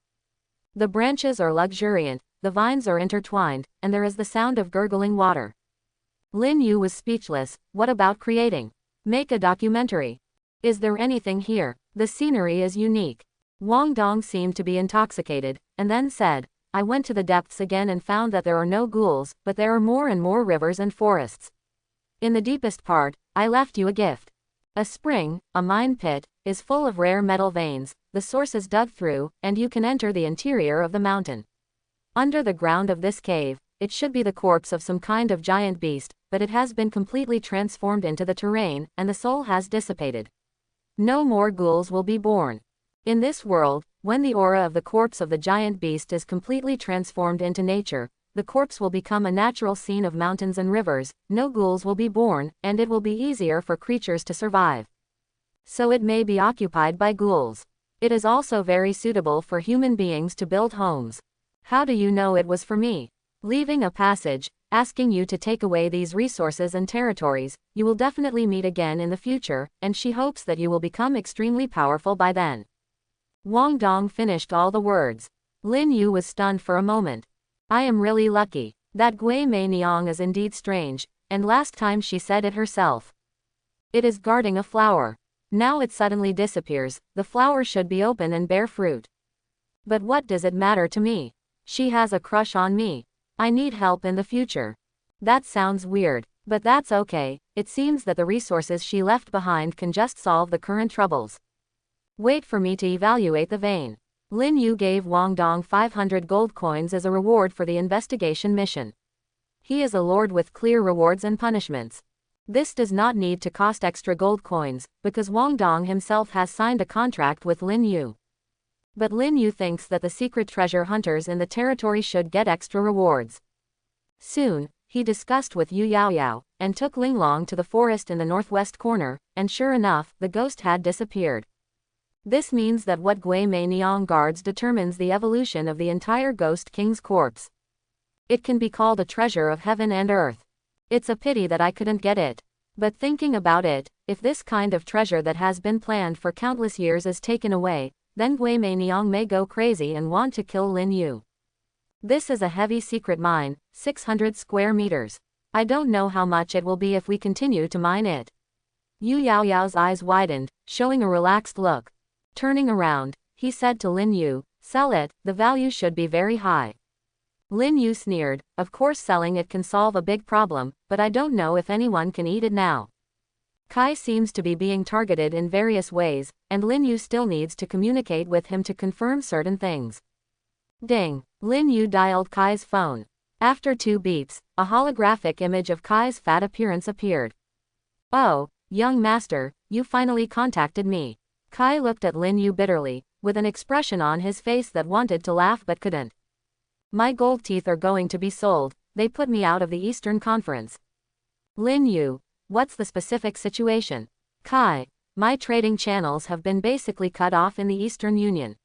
The branches are luxuriant, the vines are intertwined, and there is the sound of gurgling water. Lin Yu was speechless. What about creating? Make a documentary. Is there anything here? The scenery is unique. Wang Dong seemed to be intoxicated, and then said, "I went to the depths again and found that there are no ghouls, but there are more and more rivers and forests. In the deepest part, I left you a gift. A spring, a mine pit, is full of rare metal veins, the source is dug through, and you can enter the interior of the mountain. Under the ground of this cave, it should be the corpse of some kind of giant beast, but it has been completely transformed into the terrain, and the soul has dissipated. No more ghouls will be born. In this world, when the aura of the corpse of the giant beast is completely transformed into nature, the corpse will become a natural scene of mountains and rivers, no ghouls will be born, and it will be easier for creatures to survive. So it may be occupied by ghouls. It is also very suitable for human beings to build homes. How do you know it was for me? Leaving a passage, asking you to take away these resources and territories, you will definitely meet again in the future, and she hopes that you will become extremely powerful by then." Wang Dong finished all the words. Lin Yu was stunned for a moment. "I am really lucky. That Gui Mei Niang is indeed strange, and last time she said it herself. It is guarding a flower. Now it suddenly disappears, the flower should be open and bear fruit. But what does it matter to me? She has a crush on me. I need help in the future. That sounds weird, but that's okay. It seems that the resources she left behind can just solve the current troubles. Wait for me to evaluate the vein. Lin Yu gave Wang Dong 500 gold coins as a reward for the investigation mission. He is a lord with clear rewards and punishments. This does not need to cost extra gold coins, because Wang Dong himself has signed a contract with Lin Yu. But Lin Yu thinks that the secret treasure hunters in the territory should get extra rewards. Soon, he discussed with Yu Yaoyao, and took Linglong to the forest in the northwest corner, and sure enough, the ghost had disappeared. This means that what Gui Mei Niang guards determines the evolution of the entire Ghost King's corpse. It can be called a treasure of heaven and earth. It's a pity that I couldn't get it. But thinking about it, if this kind of treasure that has been planned for countless years is taken away, then Gui Mei Niang may go crazy and want to kill Lin Yu. This is a heavy secret mine, 600 square meters. I don't know how much it will be if we continue to mine it. Yu Yaoyao's eyes widened, showing a relaxed look. Turning around, he said to Lin Yu, "Sell it, the value should be very high." Lin Yu sneered, "Of course selling it can solve a big problem, but I don't know if anyone can eat it now." Kai seems to be being targeted in various ways, and Lin Yu still needs to communicate with him to confirm certain things. Ding! Lin Yu dialed Kai's phone. After 2 beeps, a holographic image of Kai's fat appearance appeared. "Oh, young master, you finally contacted me." Kai looked at Lin Yu bitterly, with an expression on his face that wanted to laugh but couldn't. "My gold teeth are going to be sold, they put me out of the Eastern Conference." Lin Yu, what's the specific situation? Kai, my trading channels have been basically cut off in the Eastern Union.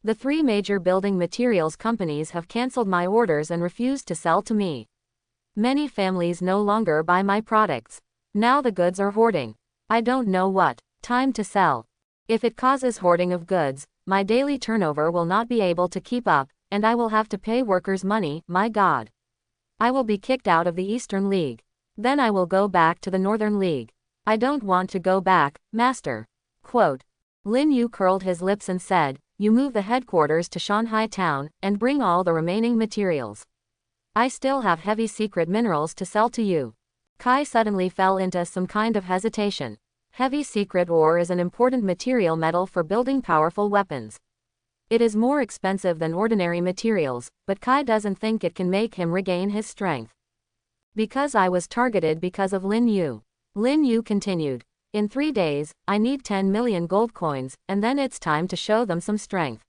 The 3 major building materials companies have cancelled my orders and refused to sell to me. Many families no longer buy my products. Now the goods are hoarding. I don't know what time to sell. If it causes hoarding of goods, my daily turnover will not be able to keep up, and I will have to pay workers money, my God. I will be kicked out of the Eastern League. Then I will go back to the Northern League. I don't want to go back, master. Quote. Lin Yu curled his lips and said, "You move the headquarters to Shanghai town, and bring all the remaining materials. I still have heavy secret minerals to sell to you." Kai suddenly fell into some kind of hesitation. Heavy secret ore is an important material metal for building powerful weapons. It is more expensive than ordinary materials, but Kai doesn't think it can make him regain his strength. Because I was targeted because of Lin Yu. Lin Yu continued. In 3 days, I need 10 million gold coins, and then it's time to show them some strength.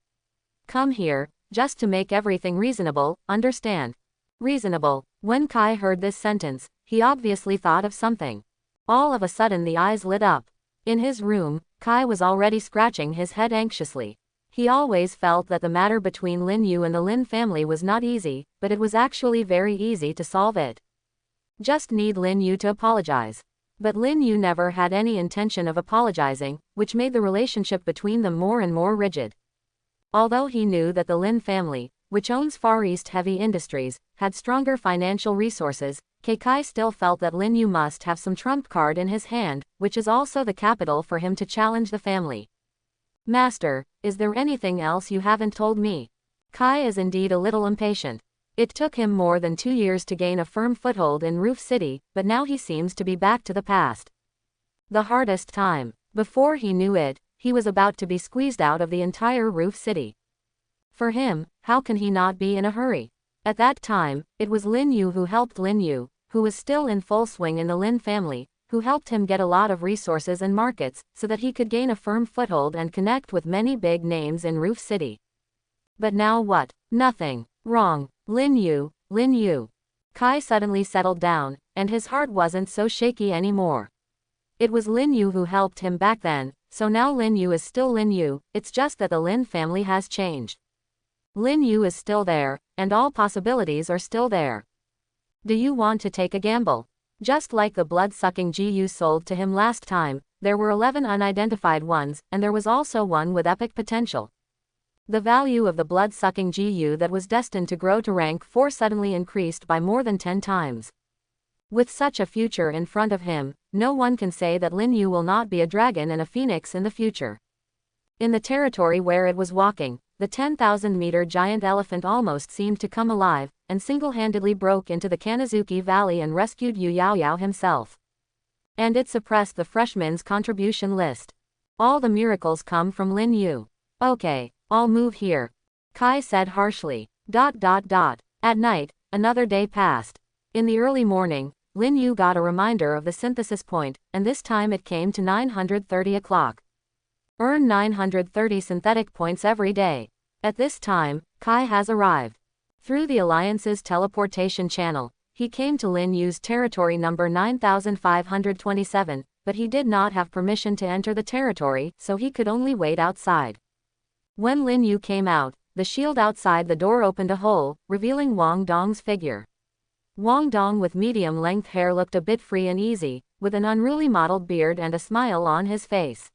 Come here, just to make everything reasonable, understand? Reasonable. When Kai heard this sentence, he obviously thought of something. All of a sudden the eyes lit up. In his room, Kai was already scratching his head anxiously. He always felt that the matter between Lin Yu and the Lin family was not easy, but it was actually very easy to solve it. Just need Lin Yu to apologize. But Lin Yu never had any intention of apologizing, which made the relationship between them more and more rigid. Although he knew that the Lin family, which owns Far East Heavy Industries, had stronger financial resources, Kai still felt that Lin Yu must have some trump card in his hand, which is also the capital for him to challenge the family. Master, is there anything else you haven't told me? Kai is indeed a little impatient. It took him more than 2 years to gain a firm foothold in Roof City, but now he seems to be back to the past. The hardest time. Before he knew it, he was about to be squeezed out of the entire Roof City. For him, how can he not be in a hurry? At that time, it was Lin Yu who helped Lin Yu, who was still in full swing in the Lin family, who helped him get a lot of resources and markets, so that he could gain a firm foothold and connect with many big names in Roof City. But now what? Nothing. Wrong. Lin Yu, Lin Yu. Kai suddenly settled down, and his heart wasn't so shaky anymore. It was Lin Yu who helped him back then, so now Lin Yu is still Lin Yu, it's just that the Lin family has changed. Lin Yu is still there, and all possibilities are still there. Do you want to take a gamble? Just like the blood-sucking GU sold to him last time, there were 11 unidentified ones, and there was also one with epic potential. The value of the blood-sucking GU that was destined to grow to rank 4 suddenly increased by more than 10 times. With such a future in front of him, no one can say that Lin Yu will not be a dragon and a phoenix in the future. In the territory where it was walking, the 10,000-meter giant elephant almost seemed to come alive, and single-handedly broke into the Kanazuki Valley and rescued Yu Yaoyao himself. And it suppressed the freshman's contribution list. All the miracles come from Lin Yu. Okay, I'll move here, Kai said harshly. At night, another day passed. In the early morning, Lin Yu got a reminder of the synthesis point, and this time it came to 930 o'clock. Earn 930 synthetic points every day. At this time, Kai has arrived. Through the Alliance's teleportation channel, he came to Lin Yu's territory number 9527, but he did not have permission to enter the territory, so he could only wait outside. When Lin Yu came out, the shield outside the door opened a hole, revealing Wang Dong's figure. Wang Dong with medium-length hair looked a bit free and easy, with an unruly mottled beard and a smile on his face.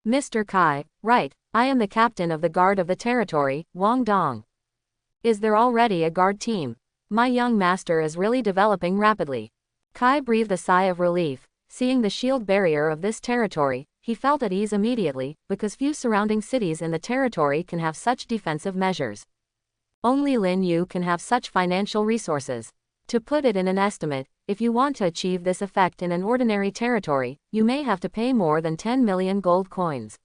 Mr. Kai, right, I am the captain of the guard of the territory, Wang Dong. Is there already a guard team? My young master is really developing rapidly. Kai breathed a sigh of relief. Seeing the shield barrier of this territory, he felt at ease immediately, because few surrounding cities in the territory can have such defensive measures. Only Lin Yu can have such financial resources. To put it in an estimate, if you want to achieve this effect in an ordinary territory, you may have to pay more than 10 million gold coins.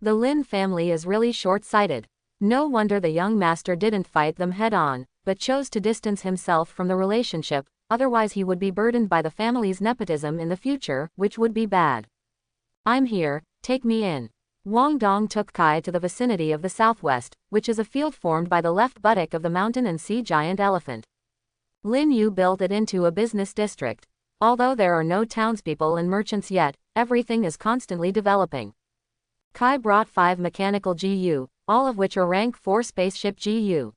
The Lin family is really short-sighted. No wonder the young master didn't fight them head-on, but chose to distance himself from the relationship, otherwise he would be burdened by the family's nepotism in the future, which would be bad. I'm here, take me in. Wang Dong took Kai to the vicinity of the southwest, which is a field formed by the left buttock of the mountain and sea giant elephant. Lin Yu built it into a business district. Although there are no townspeople and merchants yet, everything is constantly developing. Kai brought 5 mechanical GU, all of which are rank 4 spaceship GU.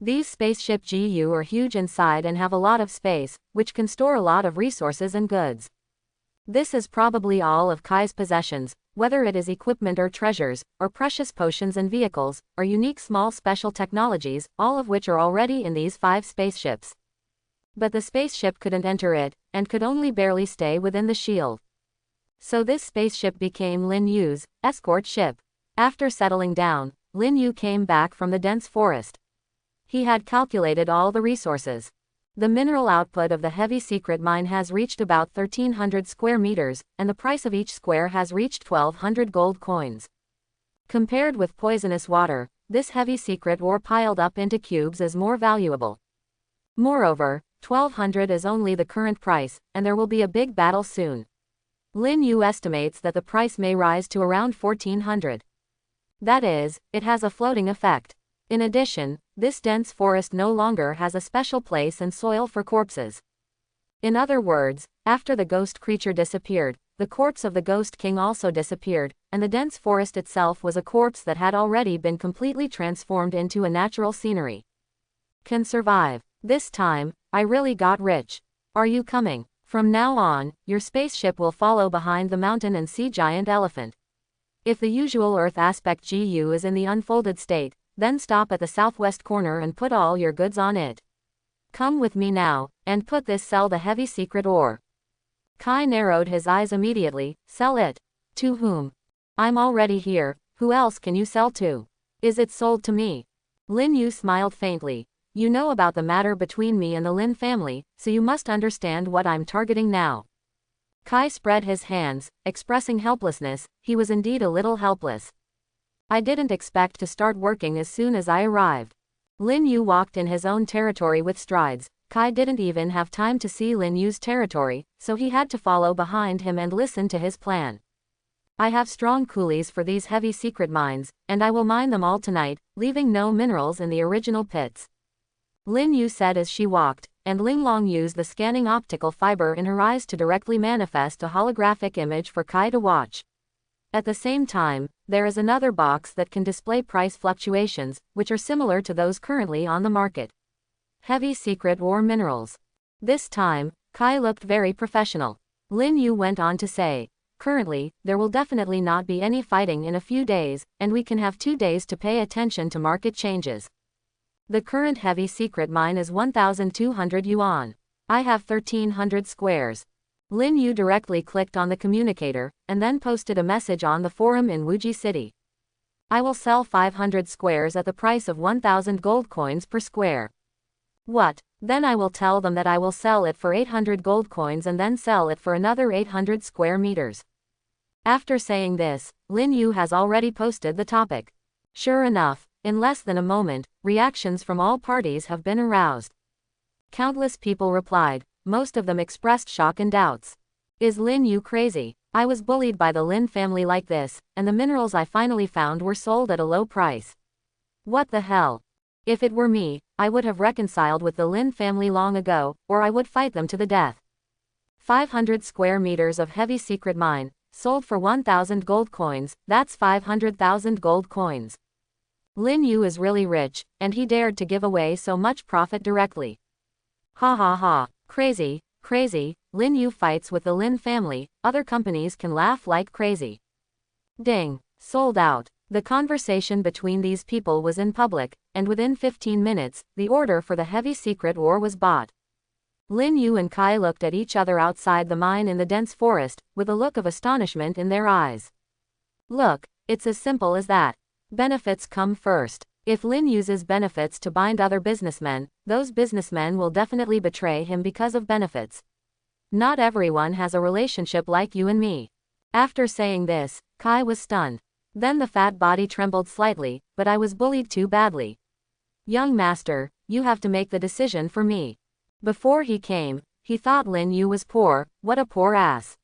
These spaceship GU are huge inside and have a lot of space, which can store a lot of resources and goods. This is probably all of Kai's possessions, whether it is equipment or treasures, or precious potions and vehicles, or unique small special technologies, all of which are already in these 5 spaceships. But the spaceship couldn't enter it, and could only barely stay within the shield. So this spaceship became Lin Yu's escort ship. After settling down, Lin Yu came back from the dense forest. He had calculated all the resources. The mineral output of the heavy secret mine has reached about 1,300 square meters, and the price of each square has reached 1,200 gold coins. Compared with poisonous water, this heavy secret ore piled up into cubes is more valuable. Moreover, 1,200 is only the current price, and there will be a big battle soon. Lin Yu estimates that the price may rise to around 1,400. That is, it has a floating effect. In addition, this dense forest no longer has a special place and soil for corpses. In other words, after the ghost creature disappeared, the corpse of the ghost king also disappeared, and the dense forest itself was a corpse that had already been completely transformed into a natural scenery. Can survive. This time, I really got rich. Are you coming? From now on, your spaceship will follow behind the mountain and sea giant elephant. If the usual Earth aspect GU is in the unfolded state, then stop at the southwest corner and put all your goods on it. Come with me now, and sell the heavy secret ore. Kai narrowed his eyes immediately. Sell it? To whom? I'm already here, who else can you sell to? Is it sold to me? Lin Yu smiled faintly. You know about the matter between me and the Lin family, so you must understand what I'm targeting now. Kai spread his hands, expressing helplessness. He was indeed a little helpless. I didn't expect to start working as soon as I arrived. Lin Yu walked in his own territory with strides. Kai didn't even have time to see Lin Yu's territory, so he had to follow behind him and listen to his plan. I have strong coolies for these heavy secret mines, and I will mine them all tonight, leaving no minerals in the original pits. Lin Yu said as she walked, and Ling Long used the scanning optical fiber in her eyes to directly manifest a holographic image for Kai to watch. At the same time, there is another box that can display price fluctuations, which are similar to those currently on the market. Heavy secret ore minerals. This time, Kai looked very professional. Lin Yu went on to say, Currently, there will definitely not be any fighting in a few days, and we can have 2 days to pay attention to market changes. The current heavy secret mine is 1,200 yuan. I have 1,300 squares. Lin Yu directly clicked on the communicator, and then posted a message on the forum in Wuji City. I will sell 500 squares at the price of 1,000 gold coins per square. What? Then I will tell them that I will sell it for 800 gold coins and then sell it for another 800 square meters. After saying this, Lin Yu has already posted the topic. Sure enough, in less than a moment, reactions from all parties have been aroused. Countless people replied, most of them expressed shock and doubts. Is Lin Yu crazy? I was bullied by the Lin family like this, and the minerals I finally found were sold at a low price. What the hell? If it were me, I would have reconciled with the Lin family long ago, or I would fight them to the death. 500 square meters of heavy secret mine, sold for 1,000 gold coins, that's 500,000 gold coins. Lin Yu is really rich, and he dared to give away so much profit directly. Ha ha ha, crazy, crazy, Lin Yu fights with the Lin family, other companies can laugh like crazy. Ding, sold out. The conversation between these people was in public, and within 15 minutes, the order for the heavy secret ore was bought. Lin Yu and Kai looked at each other outside the mine in the dense forest, with a look of astonishment in their eyes. Look, it's as simple as that. Benefits come first. If Lin uses benefits to bind other businessmen, those businessmen will definitely betray him because of benefits. Not everyone has a relationship like you and me. After saying this, Kai was stunned. Then the fat body trembled slightly, but I was bullied too badly. Young master, you have to make the decision for me. Before he came, he thought Lin Yu was poor, what a poor ass.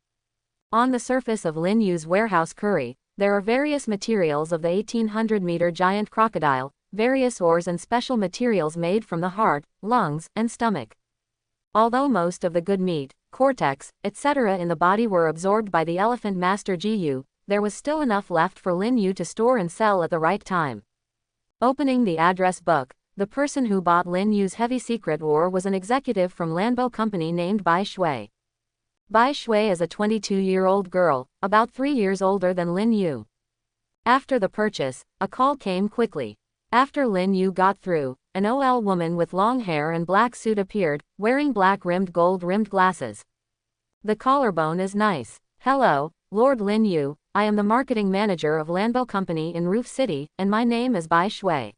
On the surface of Lin Yu's warehouse curry, there are various materials of the 1,800-meter giant crocodile, various ores and special materials made from the heart, lungs, and stomach. Although most of the good meat, cortex, etc. in the body were absorbed by the elephant master Jiyu, there was still enough left for Lin Yu to store and sell at the right time. Opening the address book, the person who bought Lin Yu's heavy secret ore was an executive from Lanbo Company named Bai Shui. Bai Shui is a 22-year-old girl, about 3 years older than Lin Yu. After the purchase, a call came quickly. After Lin Yu got through, an OL woman with long hair and black suit appeared, wearing black-rimmed gold-rimmed glasses. The collarbone is nice. Hello, Lord Lin Yu, I am the marketing manager of Lanbo Company in Roof City, and my name is Bai Shui.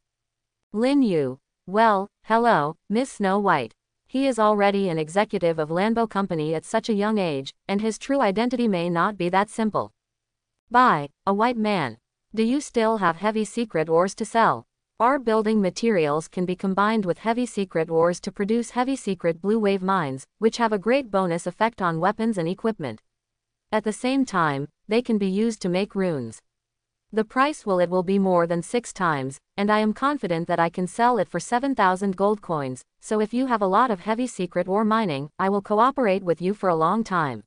Lin Yu. Well, hello, Miss Snow White. He is already an executive of Lanbo Company at such a young age, and his true identity may not be that simple. Bai, a white man. Do you still have heavy secret ores to sell? Our building materials can be combined with heavy secret ores to produce heavy secret blue wave mines, which have a great bonus effect on weapons and equipment. At the same time, they can be used to make runes. The price will be more than 6 times, and I am confident that I can sell it for 7,000 gold coins, so if you have a lot of heavy secret ore mining, I will cooperate with you for a long time.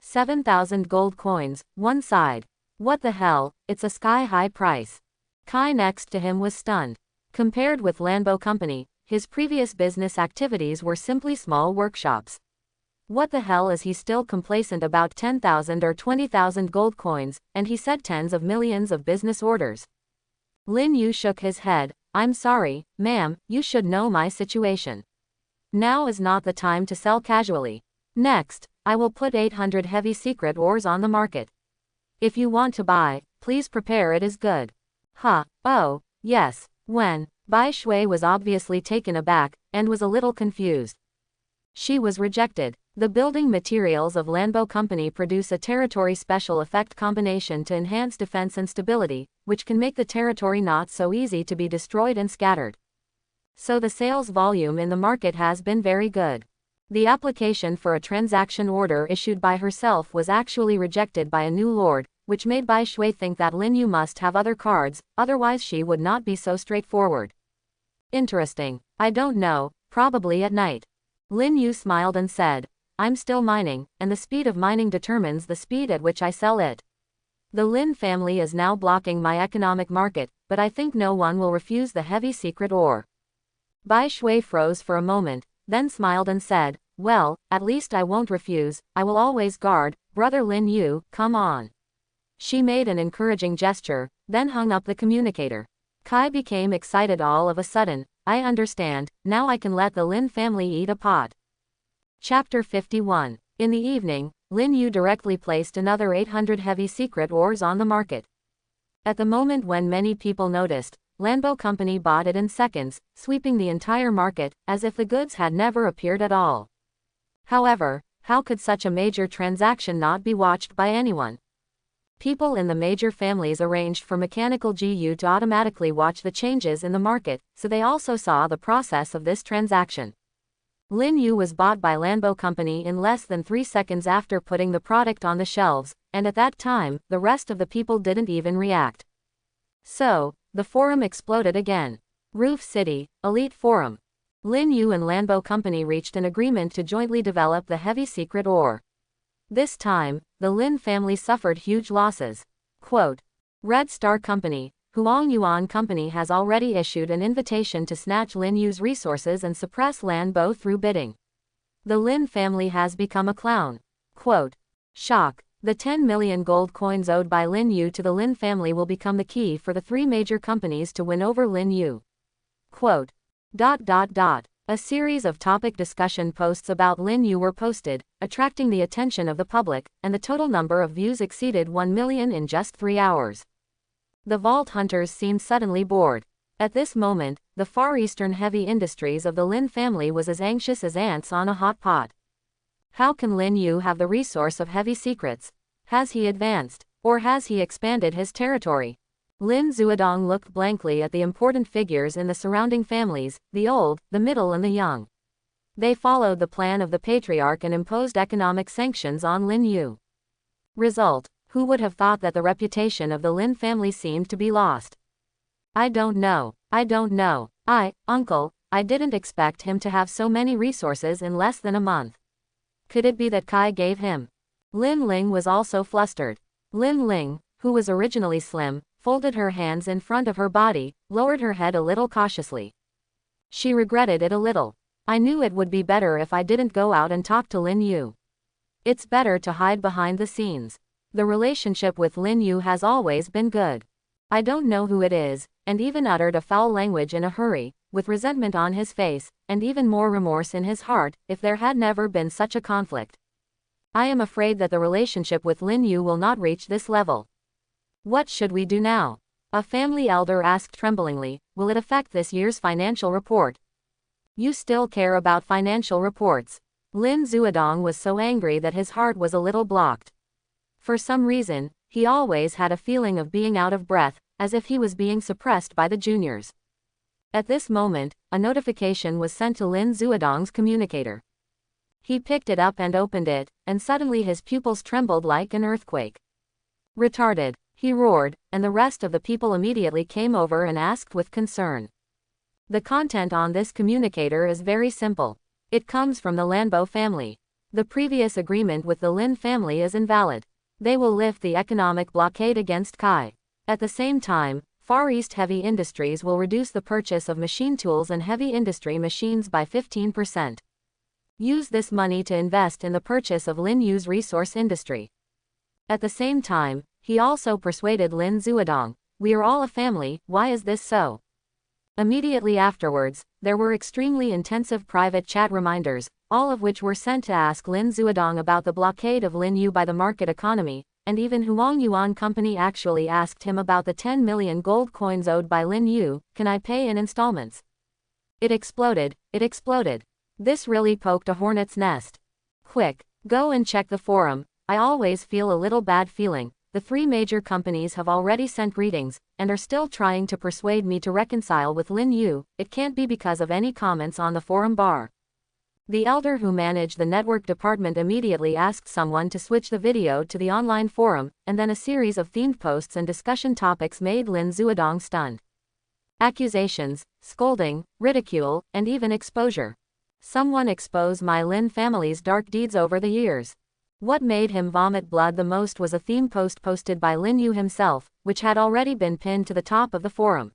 7,000 gold coins, one side. What the hell, it's a sky-high price. Kai next to him was stunned. Compared with Lanbo Company, his previous business activities were simply small workshops. What the hell is he still complacent about 10,000 or 20,000 gold coins, and he said tens of millions of business orders. Lin Yu shook his head. I'm sorry, ma'am, you should know my situation. Now is not the time to sell casually. Next, I will put 800 heavy secret ores on the market. If you want to buy, please prepare it is good. Huh, oh, yes, when? Bai Shui was obviously taken aback, and was a little confused. She was rejected. The building materials of Lanbo Company produce a territory special effect combination to enhance defense and stability, which can make the territory not so easy to be destroyed and scattered. So the sales volume in the market has been very good. The application for a transaction order issued by herself was actually rejected by a new lord, which made Bai Shui think that Lin Yu must have other cards, otherwise she would not be so straightforward. Interesting. I don't know, probably at night. Lin Yu smiled and said, I'm still mining, and the speed of mining determines the speed at which I sell it. The Lin family is now blocking my economic market, but I think no one will refuse the heavy secret ore. Bai Shui froze for a moment, then smiled and said, well, at least I won't refuse, I will always guard, brother Lin Yu, come on. She made an encouraging gesture, then hung up the communicator. Kai became excited all of a sudden. I understand, now I can let the Lin family eat a pot. Chapter 51. In the evening, Lin Yu directly placed another 800 heavy secret ores on the market. At the moment when many people noticed, Lanbo Company bought it in seconds, sweeping the entire market, as if the goods had never appeared at all. However, how could such a major transaction not be watched by anyone? People in the major families arranged for mechanical GU to automatically watch the changes in the market, so they also saw the process of this transaction. Lin Yu was bought by Lanbo Company in less than 3 seconds after putting the product on the shelves, and at that time, the rest of the people didn't even react. So, the forum exploded again. Roof City, Elite Forum. Lin Yu and Lanbo Company reached an agreement to jointly develop the heavy secret ore. This time, the Lin family suffered huge losses. Quote, Red Star Company, Huang Yuan Company has already issued an invitation to snatch Lin Yu's resources and suppress Lanbo through bidding. The Lin family has become a clown. Quote, Shock. The 10 million gold coins owed by Lin Yu to the Lin family will become the key for the 3 major companies to win over Lin Yu. Quote, A series of topic discussion posts about Lin Yu were posted, attracting the attention of the public, and the total number of views exceeded 1 million in just 3 hours. The vault hunters seemed suddenly bored. At this moment, the Far Eastern heavy industries of the Lin family was as anxious as ants on a hot pot. How can Lin Yu have the resource of heavy secrets? Has he advanced, or has he expanded his territory? Lin Zuodong looked blankly at the important figures in the surrounding families, the old, the middle and the young. They followed the plan of the patriarch and imposed economic sanctions on Lin Yu. Result, who would have thought that the reputation of the Lin family seemed to be lost? I don't know. Uncle, I didn't expect him to have so many resources in less than a month. Could it be that Kai gave him? Lin Ling was also flustered. Lin Ling, who was originally slim, folded her hands in front of her body, lowered her head a little cautiously. She regretted it a little. I knew it would be better if I didn't go out and talk to Lin Yu. It's better to hide behind the scenes. The relationship with Lin Yu has always been good. I don't know who it is, and even uttered a foul language in a hurry, with resentment on his face, and even more remorse in his heart, if there had never been such a conflict. I am afraid that the relationship with Lin Yu will not reach this level. What should we do now? A family elder asked tremblingly, will it affect this year's financial report? You still care about financial reports? Lin Zuodong was so angry that his heart was a little blocked. For some reason, he always had a feeling of being out of breath, as if he was being suppressed by the juniors. At this moment, a notification was sent to Lin Zuodong's communicator. He picked it up and opened it, and suddenly his pupils trembled like an earthquake. Retarded, he roared, and the rest of the people immediately came over and asked with concern. The content on this communicator is very simple. It comes from the Lanbo family. The previous agreement with the Lin family is invalid. They will lift the economic blockade against Kai. At the same time, Far East Heavy Industries will reduce the purchase of machine tools and heavy industry machines by 15%. Use this money to invest in the purchase of Lin Yu's resource industry. At the same time, he also persuaded Lin Zuodong, we are all a family, why is this so? Immediately afterwards, there were extremely intensive private chat reminders, all of which were sent to ask Lin Zuodong about the blockade of Lin Yu by the market economy, and even Huang Yuan Company actually asked him about the 10 million gold coins owed by Lin Yu, can I pay in installments? It exploded. This really poked a hornet's nest. Quick, go and check the forum, I always feel a little bad feeling. The 3 major companies have already sent greetings, and are still trying to persuade me to reconcile with Lin Yu, it can't be because of any comments on the forum bar. The elder who managed the network department immediately asked someone to switch the video to the online forum, and then a series of themed posts and discussion topics made Lin Zuodong stunned. Accusations, scolding, ridicule, and even exposure. Someone expose my Lin family's dark deeds over the years. What made him vomit blood the most was a theme post posted by Lin Yu himself, which had already been pinned to the top of the forum.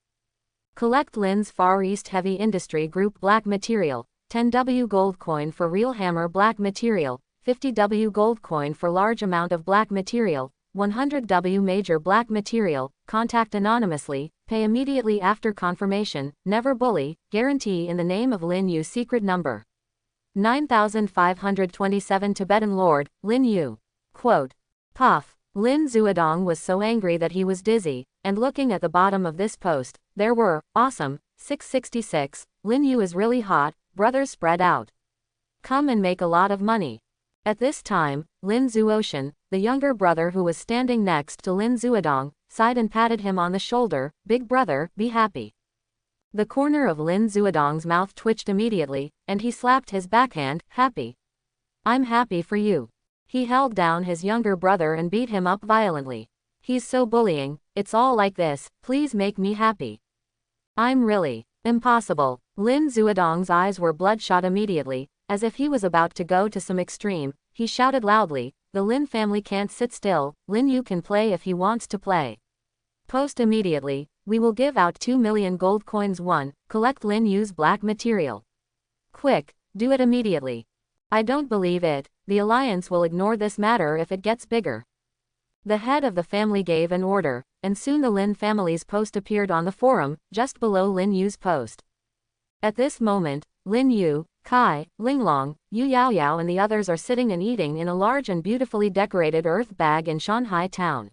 Collect Lin's Far East Heavy Industry Group Black Material, 10W gold coin for real hammer black material, 50W gold coin for large amount of black material, 100W major black material, contact anonymously, pay immediately after confirmation, never bully, guarantee in the name of Lin Yu. Secret number 9527 Tibetan Lord, Lin Yu. Quote. Puff. Lin Zuodong was so angry that he was dizzy, and looking at the bottom of this post, there were, awesome, 666, Lin Yu is really hot, brothers spread out. Come and make a lot of money. At this time, Lin Zuoshan, the younger brother who was standing next to Lin Zuodong, sighed and patted him on the shoulder, big brother, be happy. The corner of Lin Zuodong's mouth twitched immediately, and he slapped his backhand, happy. I'm happy for you. He held down his younger brother and beat him up violently. He's so bullying, it's all like this, please make me happy. I'm really impossible. Lin Zuodong's eyes were bloodshot immediately, as if he was about to go to some extreme. He shouted loudly, the Lin family can't sit still, Lin Yu can play if he wants to play. Post immediately, we will give out 2 million gold coins. 1. Collect Lin Yu's black material. Quick, do it immediately. I don't believe it, the alliance will ignore this matter if it gets bigger. The head of the family gave an order, and soon the Lin family's post appeared on the forum, just below Lin Yu's post. At this moment, Lin Yu, Kai, Linglong, Yu Yaoyao and the others are sitting and eating in a large and beautifully decorated earth bag in Shanghai town.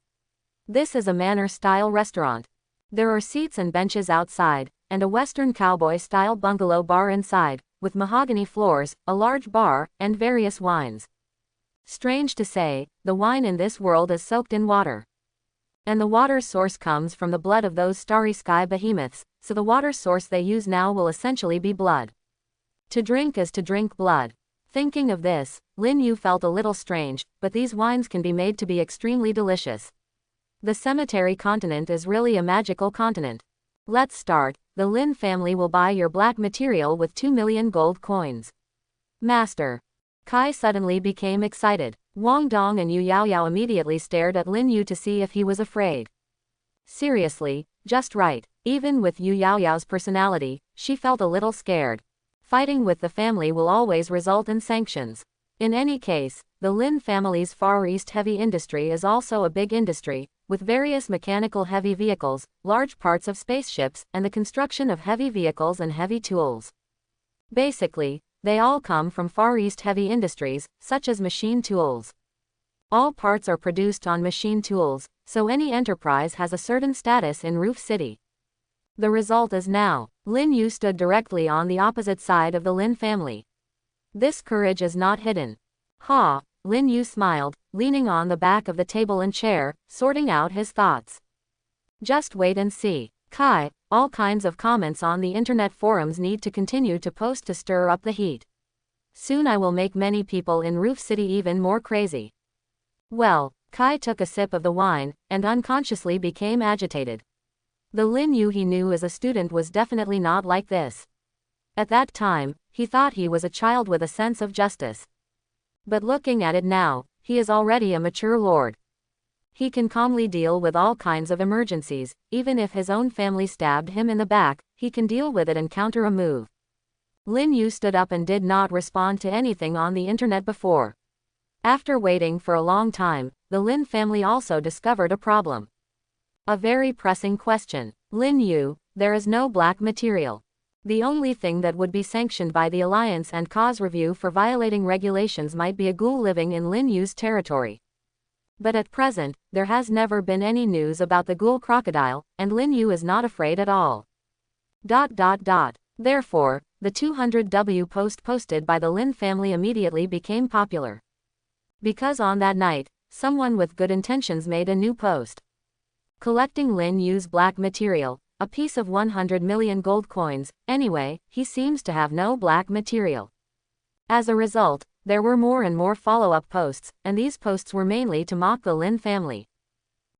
This is a manor-style restaurant. There are seats and benches outside, and a Western cowboy-style bungalow bar inside, with mahogany floors, a large bar, and various wines. Strange to say, the wine in this world is soaked in water. And the water's source comes from the blood of those starry sky behemoths, so the water source they use now will essentially be blood. To drink is to drink blood. Thinking of this, Lin Yu felt a little strange, but these wines can be made to be extremely delicious. The cemetery continent is really a magical continent. Let's start. The Lin family will buy your black material with 2 million gold coins. Master. Kai suddenly became excited. Wang Dong and Yu Yaoyao immediately stared at Lin Yu to see if he was afraid. Seriously, just right. Even with Yu Yaoyao's personality, she felt a little scared. Fighting with the family will always result in sanctions. In any case, the Lin family's Far East heavy industry is also a big industry, with various mechanical heavy vehicles, large parts of spaceships, and the construction of heavy vehicles and heavy tools. Basically, they all come from Far East heavy industries, such as machine tools. All parts are produced on machine tools, so any enterprise has a certain status in Roof City. The result is now, Lin Yu stood directly on the opposite side of the Lin family. This courage is not hidden. Ha, Lin Yu smiled, leaning on the back of the table and chair, sorting out his thoughts. Just wait and see. Kai, all kinds of comments on the internet forums need to continue to post to stir up the heat. Soon I will make many people in Roof City even more crazy. Well, Kai took a sip of the wine, and unconsciously became agitated. The Lin Yu he knew as a student was definitely not like this. At that time, he thought he was a child with a sense of justice. But looking at it now, he is already a mature lord. He can calmly deal with all kinds of emergencies, even if his own family stabbed him in the back, he can deal with it and counter a move. Lin Yu stood up and did not respond to anything on the internet before. After waiting for a long time, the Lin family also discovered a problem. A very pressing question. Lin Yu, there is no black material. The only thing that would be sanctioned by the Alliance and cause review for violating regulations might be a ghoul living in Lin Yu's territory. But at present, there has never been any news about the ghoul crocodile, and Lin Yu is not afraid at all. Therefore, the 200W post posted by the Lin family immediately became popular. Because on that night, someone with good intentions made a new post. Collecting Lin Yu's black material, a piece of 100 million gold coins, anyway, he seems to have no black material. As a result, there were more and more follow-up posts, and these posts were mainly to mock the Lin family.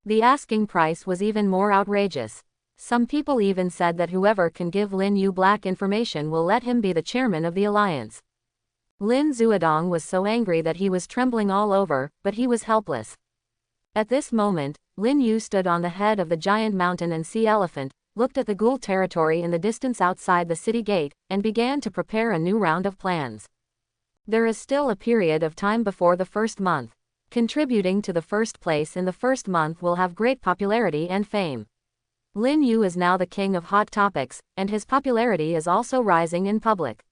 The asking price was even more outrageous. Some people even said that whoever can give Lin Yu black information will let him be the chairman of the alliance. Lin Zuodong was so angry that he was trembling all over, but he was helpless. At this moment, Lin Yu stood on the head of the giant mountain and sea elephant, looked at the ghoul territory in the distance outside the city gate, and began to prepare a new round of plans. There is still a period of time before the first month. Contributing to the first place in the first month will have great popularity and fame. Lin Yu is now the king of hot topics, and his popularity is also rising in public.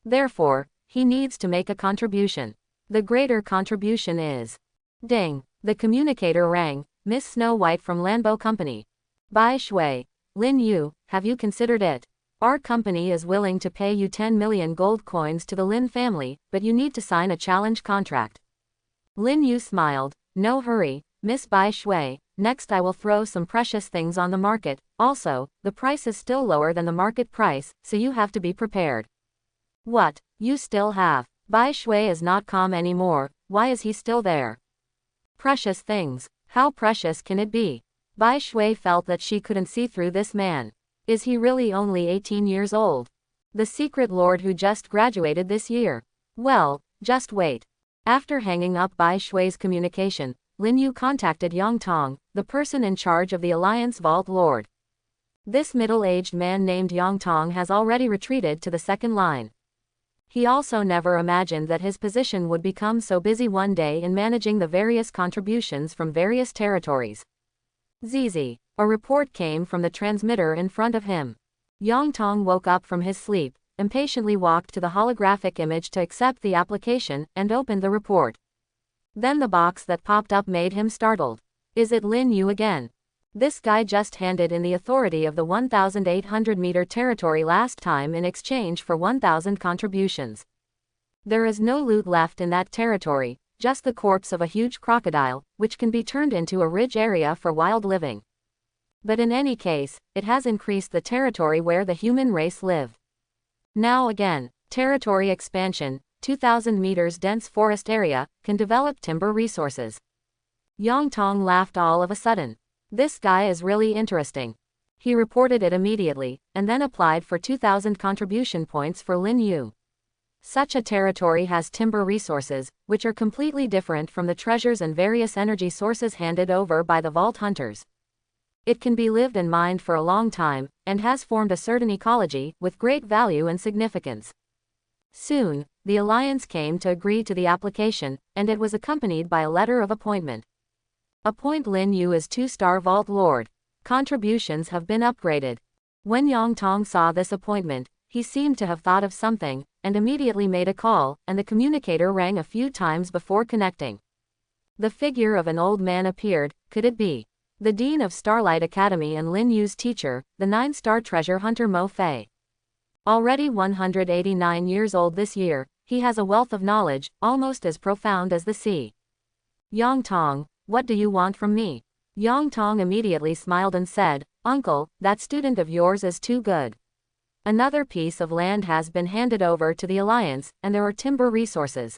Therefore, he needs to make a contribution. The greater contribution is. Ding. The communicator rang. Miss Snow White from Lanbo Company. Bai Shui. Lin Yu, have you considered it? Our company is willing to pay you 10 million gold coins to the Lin family, but you need to sign a challenge contract. Lin Yu smiled. No hurry, Miss Bai Shui. Next I will throw some precious things on the market. Also, the price is still lower than the market price, so you have to be prepared. What? You still have? Bai Shui is not calm anymore. Why is he still there? Precious things. How precious can it be? Bai Shui felt that she couldn't see through this man. Is he really only 18 years old? The secret lord who just graduated this year? Well, just wait. After hanging up Bai Shui's communication, Lin Yu contacted Yang Tong, the person in charge of the Alliance Vault Lord. This middle-aged man named Yang Tong has already retreated to the second line. He also never imagined that his position would become so busy one day in managing the various contributions from various territories. Zizi. A report came from the transmitter in front of him. Yang Tong woke up from his sleep, impatiently walked to the holographic image to accept the application, and opened the report. Then the box that popped up made him startled. Is it Lin Yu again? This guy just handed in the authority of the 1,800-meter territory last time in exchange for 1,000 contributions. There is no loot left in that territory, just the corpse of a huge crocodile, which can be turned into a ridge area for wild living. But in any case, it has increased the territory where the human race live. Now again, territory expansion, 2,000 meters dense forest area, can develop timber resources. Yang Tong laughed all of a sudden. This guy is really interesting. He reported it immediately, and then applied for 2,000 contribution points for Lin Yu. Such a territory has timber resources, which are completely different from the treasures and various energy sources handed over by the vault hunters. It can be lived and mined for a long time, and has formed a certain ecology, with great value and significance. Soon, the Alliance came to agree to the application, and it was accompanied by a letter of appointment. Appoint Lin Yu as 2-star Vault Lord. Contributions have been upgraded. When Yang Tong saw this appointment, he seemed to have thought of something, and immediately made a call, and the communicator rang a few times before connecting. The figure of an old man appeared. Could it be the Dean of Starlight Academy and Lin Yu's teacher, the 9-star treasure hunter Mo Fei? Already 189 years old this year, he has a wealth of knowledge, almost as profound as the sea. Yang Tong, what do you want from me? Yang Tong immediately smiled and said, Uncle, that student of yours is too good. Another piece of land has been handed over to the Alliance, and there are timber resources.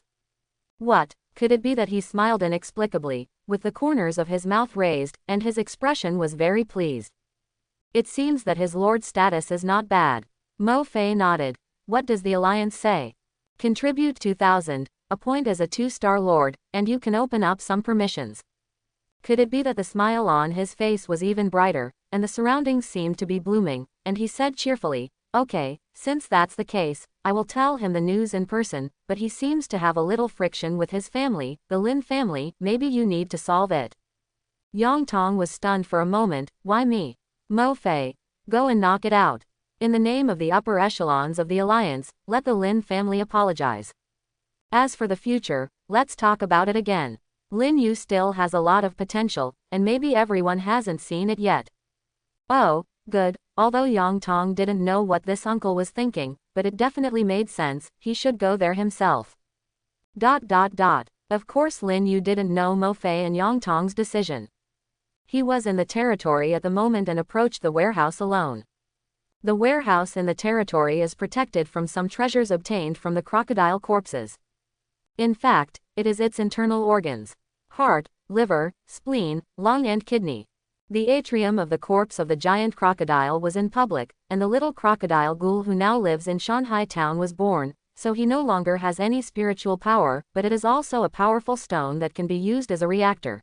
What? Could it be that he smiled inexplicably, with the corners of his mouth raised, and his expression was very pleased? It seems that his lord status is not bad. Mo Fei nodded. What does the Alliance say? Contribute 2,000, appoint as a 2-star lord, and you can open up some permissions. Could it be that the smile on his face was even brighter, and the surroundings seemed to be blooming, and he said cheerfully, Okay, since that's the case, I will tell him the news in person, but he seems to have a little friction with his family, the Lin family. Maybe you need to solve it. Yang Tong was stunned for a moment. Why me? Mo Fei. Go and knock it out. In the name of the upper echelons of the Alliance, let the Lin family apologize. As for the future, let's talk about it again. Lin Yu still has a lot of potential, and maybe everyone hasn't seen it yet. Oh, good. Although Yang Tong didn't know what this uncle was thinking, but it definitely made sense, he should go there himself. Of course Lin Yu didn't know Mo Fei and Yang Tong's decision. He was in the territory at the moment and approached the warehouse alone. The warehouse in the territory is protected from some treasures obtained from the crocodile corpses. In fact, it is its internal organs: heart, liver, spleen, lung and kidney. The atrium of the corpse of the giant crocodile was in public, and the little crocodile ghoul who now lives in Shanghai town was born, so he no longer has any spiritual power, but it is also a powerful stone that can be used as a reactor.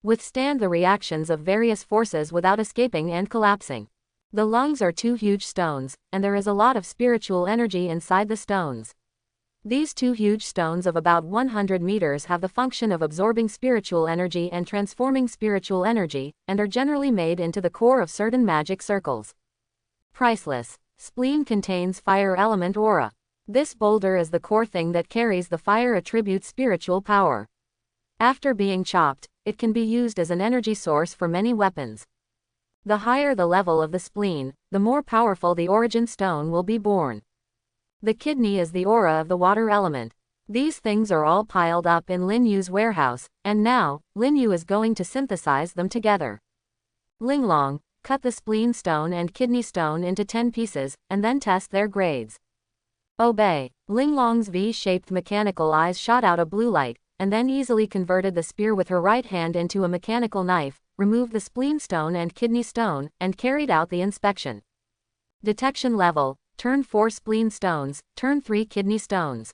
Withstand the reactions of various forces without escaping and collapsing. The lungs are 2 huge stones, and there is a lot of spiritual energy inside the stones. These two huge stones of about 100 meters have the function of absorbing spiritual energy and transforming spiritual energy, and are generally made into the core of certain magic circles. Priceless. Spleen contains fire element aura. This boulder is the core thing that carries the fire attribute spiritual power. After being chopped, it can be used as an energy source for many weapons. The higher the level of the spleen, the more powerful the origin stone will be born. The kidney is the aura of the water element. These things are all piled up in Lin Yu's warehouse, and now, Lin Yu is going to synthesize them together. Linglong, cut the spleen stone and kidney stone into 10 pieces, and then test their grades. Obey. Linglong's V-shaped mechanical eyes shot out a blue light, and then easily converted the spear with her right hand into a mechanical knife, removed the spleen stone and kidney stone, and carried out the inspection. Detection level. Turn 4 spleen stones, turn 3 kidney stones.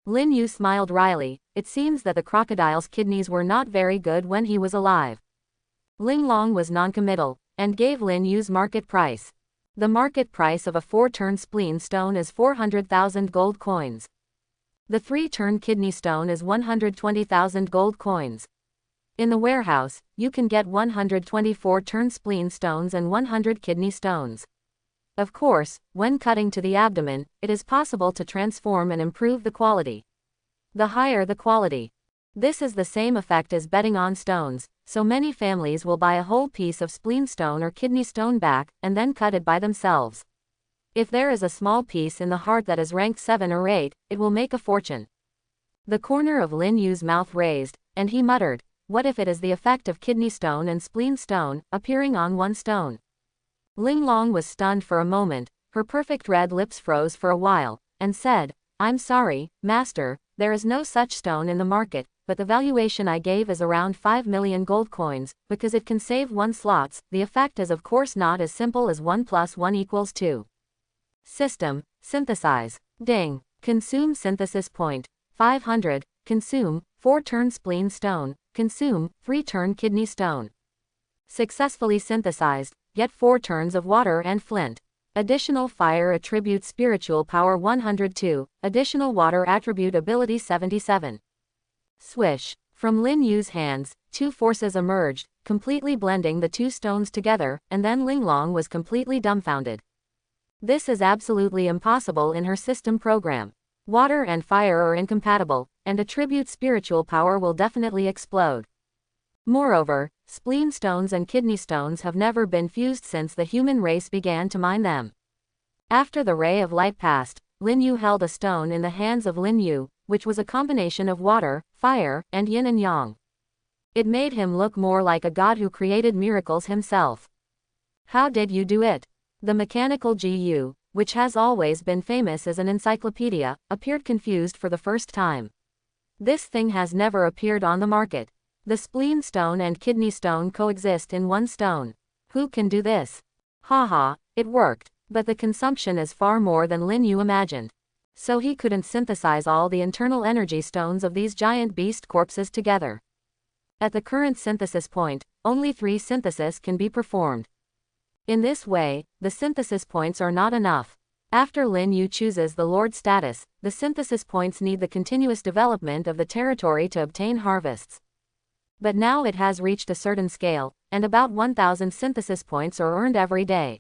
Lin Yu smiled wryly. It seems that the crocodile's kidneys were not very good when he was alive. Linglong was noncommittal, and gave Lin Yu's market price. The market price of a 4-turn spleen stone is 400,000 gold coins. The 3-turn kidney stone is 120,000 gold coins. In the warehouse, you can get 124-turn spleen stones and 100 kidney stones. Of course, when cutting to the abdomen, it is possible to transform and improve the quality. The higher the quality. This is the same effect as betting on stones, so many families will buy a whole piece of spleen stone or kidney stone back, and then cut it by themselves. If there is a small piece in the heart that is ranked 7 or 8, it will make a fortune. The corner of Lin Yu's mouth raised, and he muttered, "What if it is the effect of kidney stone and spleen stone, appearing on one stone?" Linglong was stunned for a moment, her perfect red lips froze for a while, and said, "I'm sorry, master, there is no such stone in the market, but the valuation I gave is around 5 million gold coins, because it can save 1 slots. The effect is of course not as simple as 1 + 1 = 2. System, synthesize. Ding. Consume synthesis point. 500, consume, 4-turn spleen stone, consume, 3-turn kidney stone. Successfully synthesized. Get 4 turns of water and flint. Additional fire attribute spiritual power 102, additional water attribute ability 77. Swish. From Lin Yu's hands, 2 forces emerged, completely blending the 2 stones together, and then Linglong was completely dumbfounded. This is absolutely impossible in her system program. Water and fire are incompatible, and attribute spiritual power will definitely explode. Moreover, spleen stones and kidney stones have never been fused since the human race began to mine them. After the ray of light passed, Lin Yu held a stone in the hands of Lin Yu, which was a combination of water, fire, and yin and yang. It made him look more like a god who created miracles himself. How did you do it? The mechanical GU, which has always been famous as an encyclopedia, appeared confused for the first time. This thing has never appeared on the market. The spleen stone and kidney stone coexist in one stone. Who can do this? Haha, it worked, but the consumption is far more than Lin Yu imagined. So he couldn't synthesize all the internal energy stones of these giant beast corpses together. At the current synthesis point, only 3 syntheses can be performed. In this way, the synthesis points are not enough. After Lin Yu chooses the Lord status, the synthesis points need the continuous development of the territory to obtain harvests. But now it has reached a certain scale, and about 1,000 synthesis points are earned every day.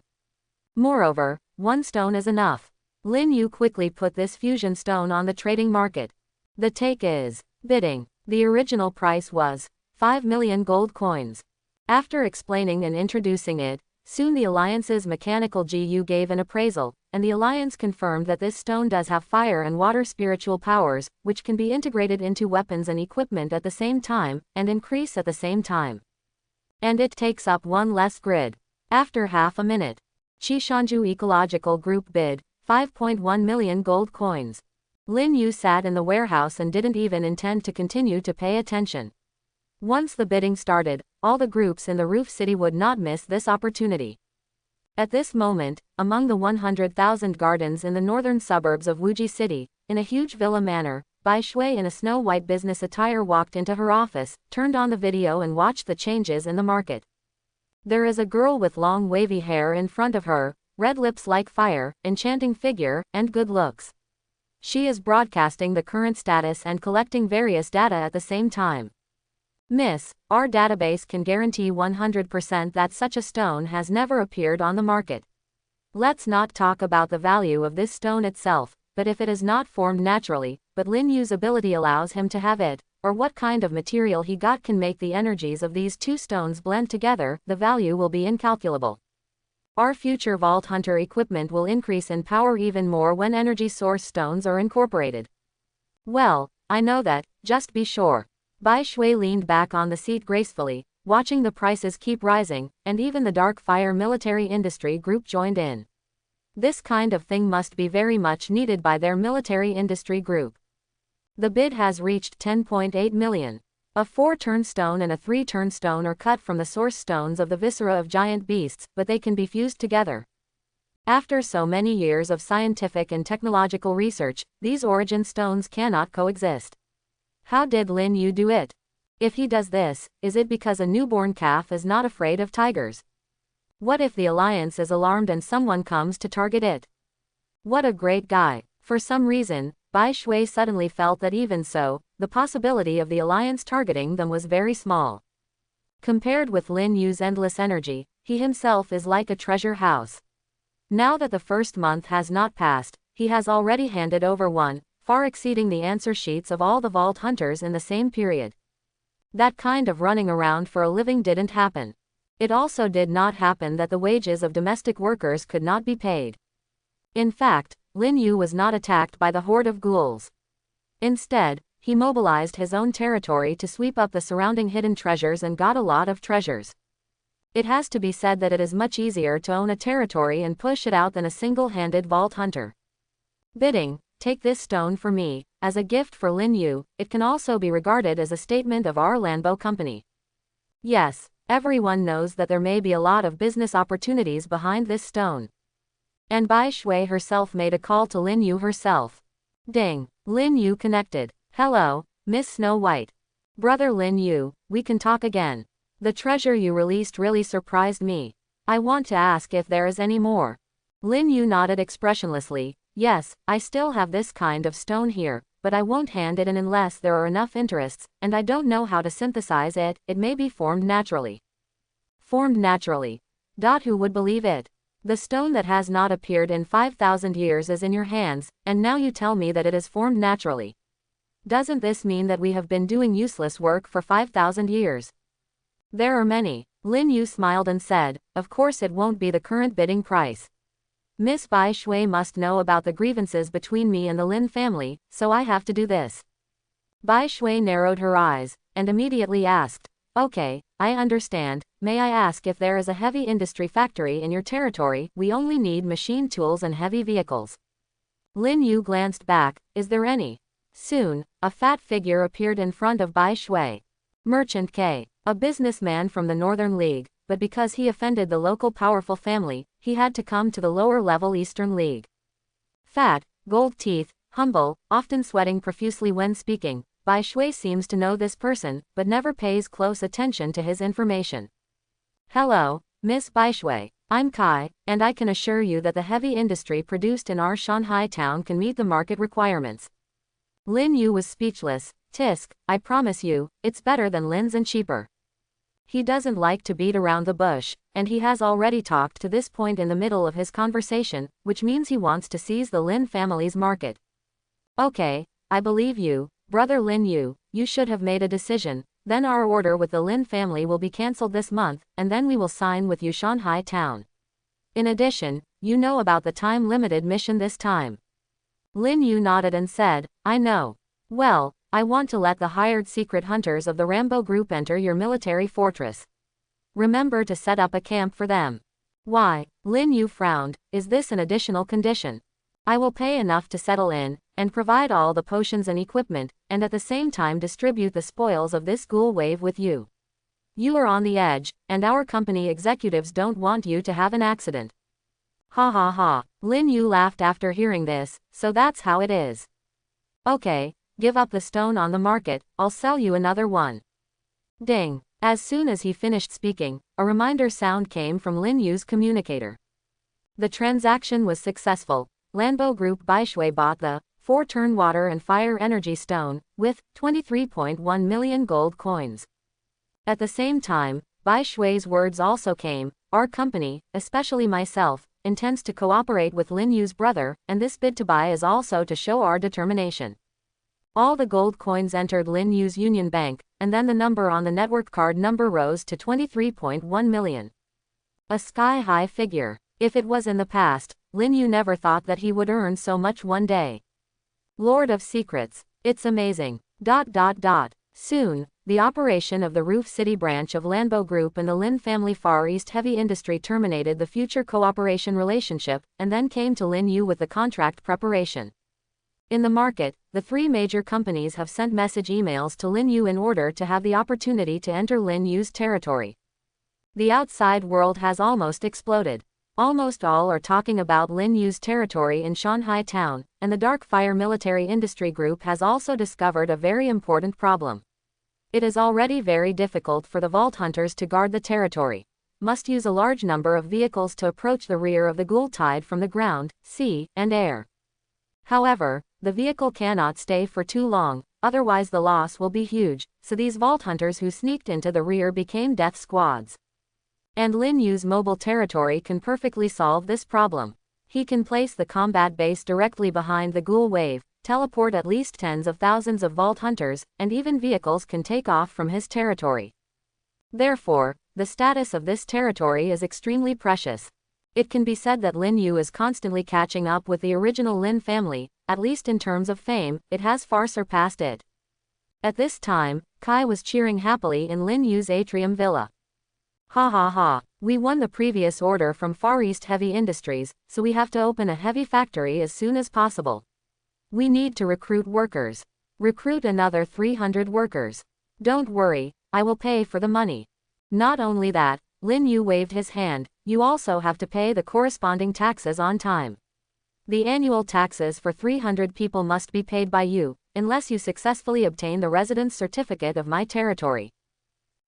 Moreover, 1 stone is enough. Lin Yu quickly put this fusion stone on the trading market. The take is bidding. The original price was 5 million gold coins. After explaining and introducing it, soon the Alliance's mechanical GU gave an appraisal, and the Alliance confirmed that this stone does have fire and water spiritual powers, which can be integrated into weapons and equipment at the same time, and increase at the same time. And it takes up 1 less grid. After half a minute, Chishanju Ecological Group bid 5.1 million gold coins. Lin Yu sat in the warehouse and didn't even intend to continue to pay attention. Once the bidding started, all the groups in the roof city would not miss this opportunity. At this moment, among the 100,000 gardens in the northern suburbs of Wuji City, in a huge villa manor, Bai Shui in a snow-white business attire walked into her office, turned on the video and watched the changes in the market. There is a girl with long wavy hair in front of her, red lips like fire, enchanting figure, and good looks. She is broadcasting the current status and collecting various data at the same time. Miss, our database can guarantee 100% that such a stone has never appeared on the market. Let's not talk about the value of this stone itself, but if it is not formed naturally, but Lin Yu's ability allows him to have it, or what kind of material he got can make the energies of these two stones blend together, the value will be incalculable. Our future Vault Hunter equipment will increase in power even more when energy source stones are incorporated. Well, I know that, just be sure. Bai Shui leaned back on the seat gracefully, watching the prices keep rising, and even the Dark Fire Military Industry Group joined in. This kind of thing must be very much needed by their military industry group. The bid has reached 10.8 million. A 4-turn stone and a 3-turn stone are cut from the source stones of the viscera of giant beasts, but they can be fused together. After so many years of scientific and technological research, these origin stones cannot coexist. How did Lin Yu do it? If he does this, is it because a newborn calf is not afraid of tigers? What if the alliance is alarmed and someone comes to target it? What a great guy. For some reason, Bai Shui suddenly felt that even so, the possibility of the alliance targeting them was very small. Compared with Lin Yu's endless energy, he himself is like a treasure house. Now that the first month has not passed, he has already handed over one, far exceeding the answer sheets of all the Vault Hunters in the same period. That kind of running around for a living didn't happen. It also did not happen that the wages of domestic workers could not be paid. In fact, Lin Yu was not attacked by the horde of ghouls. Instead, he mobilized his own territory to sweep up the surrounding hidden treasures and got a lot of treasures. It has to be said that it is much easier to own a territory and push it out than a single-handed Vault Hunter. Bidding, take this stone for me, as a gift for Lin Yu. It can also be regarded as a statement of our Lanbo company. Yes, everyone knows that there may be a lot of business opportunities behind this stone. And Bai Shui herself made a call to Lin Yu herself. Ding, Lin Yu connected. Hello, Miss Snow White. Brother Lin Yu, we can talk again. The treasure you released really surprised me. I want to ask if there is any more. Lin Yu nodded expressionlessly. Yes, I still have this kind of stone here, but I won't hand it in unless there are enough interests, and I don't know how to synthesize it. It may be formed naturally. Formed naturally. Who would believe it? The stone that has not appeared in 5,000 years is in your hands, and now you tell me that it is formed naturally. Doesn't this mean that we have been doing useless work for 5,000 years? There are many. Lin Yu smiled and said, of course it won't be the current bidding price. Miss Bai Shui must know about the grievances between me and the Lin family, so I have to do this. Bai Shui narrowed her eyes, and immediately asked, okay, I understand. May I ask if there is a heavy industry factory in your territory? We only need machine tools and heavy vehicles. Lin Yu glanced back, is there any? Soon, a fat figure appeared in front of Bai Shui. Merchant K. A businessman from the Northern League, but because he offended the local powerful family, he had to come to the lower-level Eastern League. Fat, gold teeth, humble, often sweating profusely when speaking, Bai Shui seems to know this person, but never pays close attention to his information. Hello, Miss Bai Shui. I'm Kai, and I can assure you that the heavy industry produced in our Shanghai town can meet the market requirements. Lin Yu was speechless. Tisk, I promise you, it's better than Lin's and cheaper. He doesn't like to beat around the bush, and he has already talked to this point in the middle of his conversation, which means he wants to seize the Lin family's market. Okay, I believe you, brother Lin Yu. You should have made a decision. Then our order with the Lin family will be cancelled this month, and then we will sign with you Shanghai town. In addition, you know about the time-limited mission this time. Lin Yu nodded and said, I know. Well, I want to let the hired secret hunters of the Rambo group enter your military fortress. Remember to set up a camp for them. Why? Lin Yu frowned. Is this an additional condition? I will pay enough to settle in, and provide all the potions and equipment, and at the same time distribute the spoils of this ghoul wave with you. You are on the edge, and our company executives don't want you to have an accident. Ha ha ha. Lin Yu laughed after hearing this, so that's how it is. Okay. Give up the stone on the market, I'll sell you another one. Ding. As soon as he finished speaking, a reminder sound came from Lin Yu's communicator. The transaction was successful. Lanbo Group Bai Shui bought the 4-turn water and fire energy stone, with 23.1 million gold coins. At the same time, Bai Shui's words also came. Our company, especially myself, intends to cooperate with Lin Yu's brother, and this bid to buy is also to show our determination. All the gold coins entered Lin Yu's Union Bank, and then the number on the network card number rose to 23.1 million. A sky-high figure. If it was in the past, Lin Yu never thought that he would earn so much one day. Lord of Secrets. It's amazing. Soon, the operation of the Roof City branch of Lanbo Group and the Lin family Far East Heavy Industry terminated the future cooperation relationship, and then came to Lin Yu with the contract preparation. In the market, the 3 major companies have sent message emails to Lin Yu in order to have the opportunity to enter Lin Yu's territory. The outside world has almost exploded. Almost all are talking about Lin Yu's territory in Shanghai town, and the Dark Fire Military Industry Group has also discovered a very important problem. It is already very difficult for the Vault Hunters to guard the territory. Must use a large number of vehicles to approach the rear of the Ghoul Tide from the ground, sea, and air. However, the vehicle cannot stay for too long, otherwise the loss will be huge, so these Vault Hunters who sneaked into the rear became death squads. And Lin Yu's mobile territory can perfectly solve this problem. He can place the combat base directly behind the Ghoul Wave, teleport at least tens of thousands of Vault Hunters, and even vehicles can take off from his territory. Therefore, the status of this territory is extremely precious. It can be said that Lin Yu is constantly catching up with the original Lin family, at least in terms of fame, it has far surpassed it. At this time, Kai was cheering happily in Lin Yu's atrium villa. Ha ha ha, we won the previous order from Far East Heavy Industries, so we have to open a heavy factory as soon as possible. We need to recruit workers. Recruit another 300 workers. Don't worry, I will pay for the money. Not only that, Lin Yu waved his hand, you also have to pay the corresponding taxes on time. The annual taxes for 300 people must be paid by you, unless you successfully obtain the residence certificate of my territory.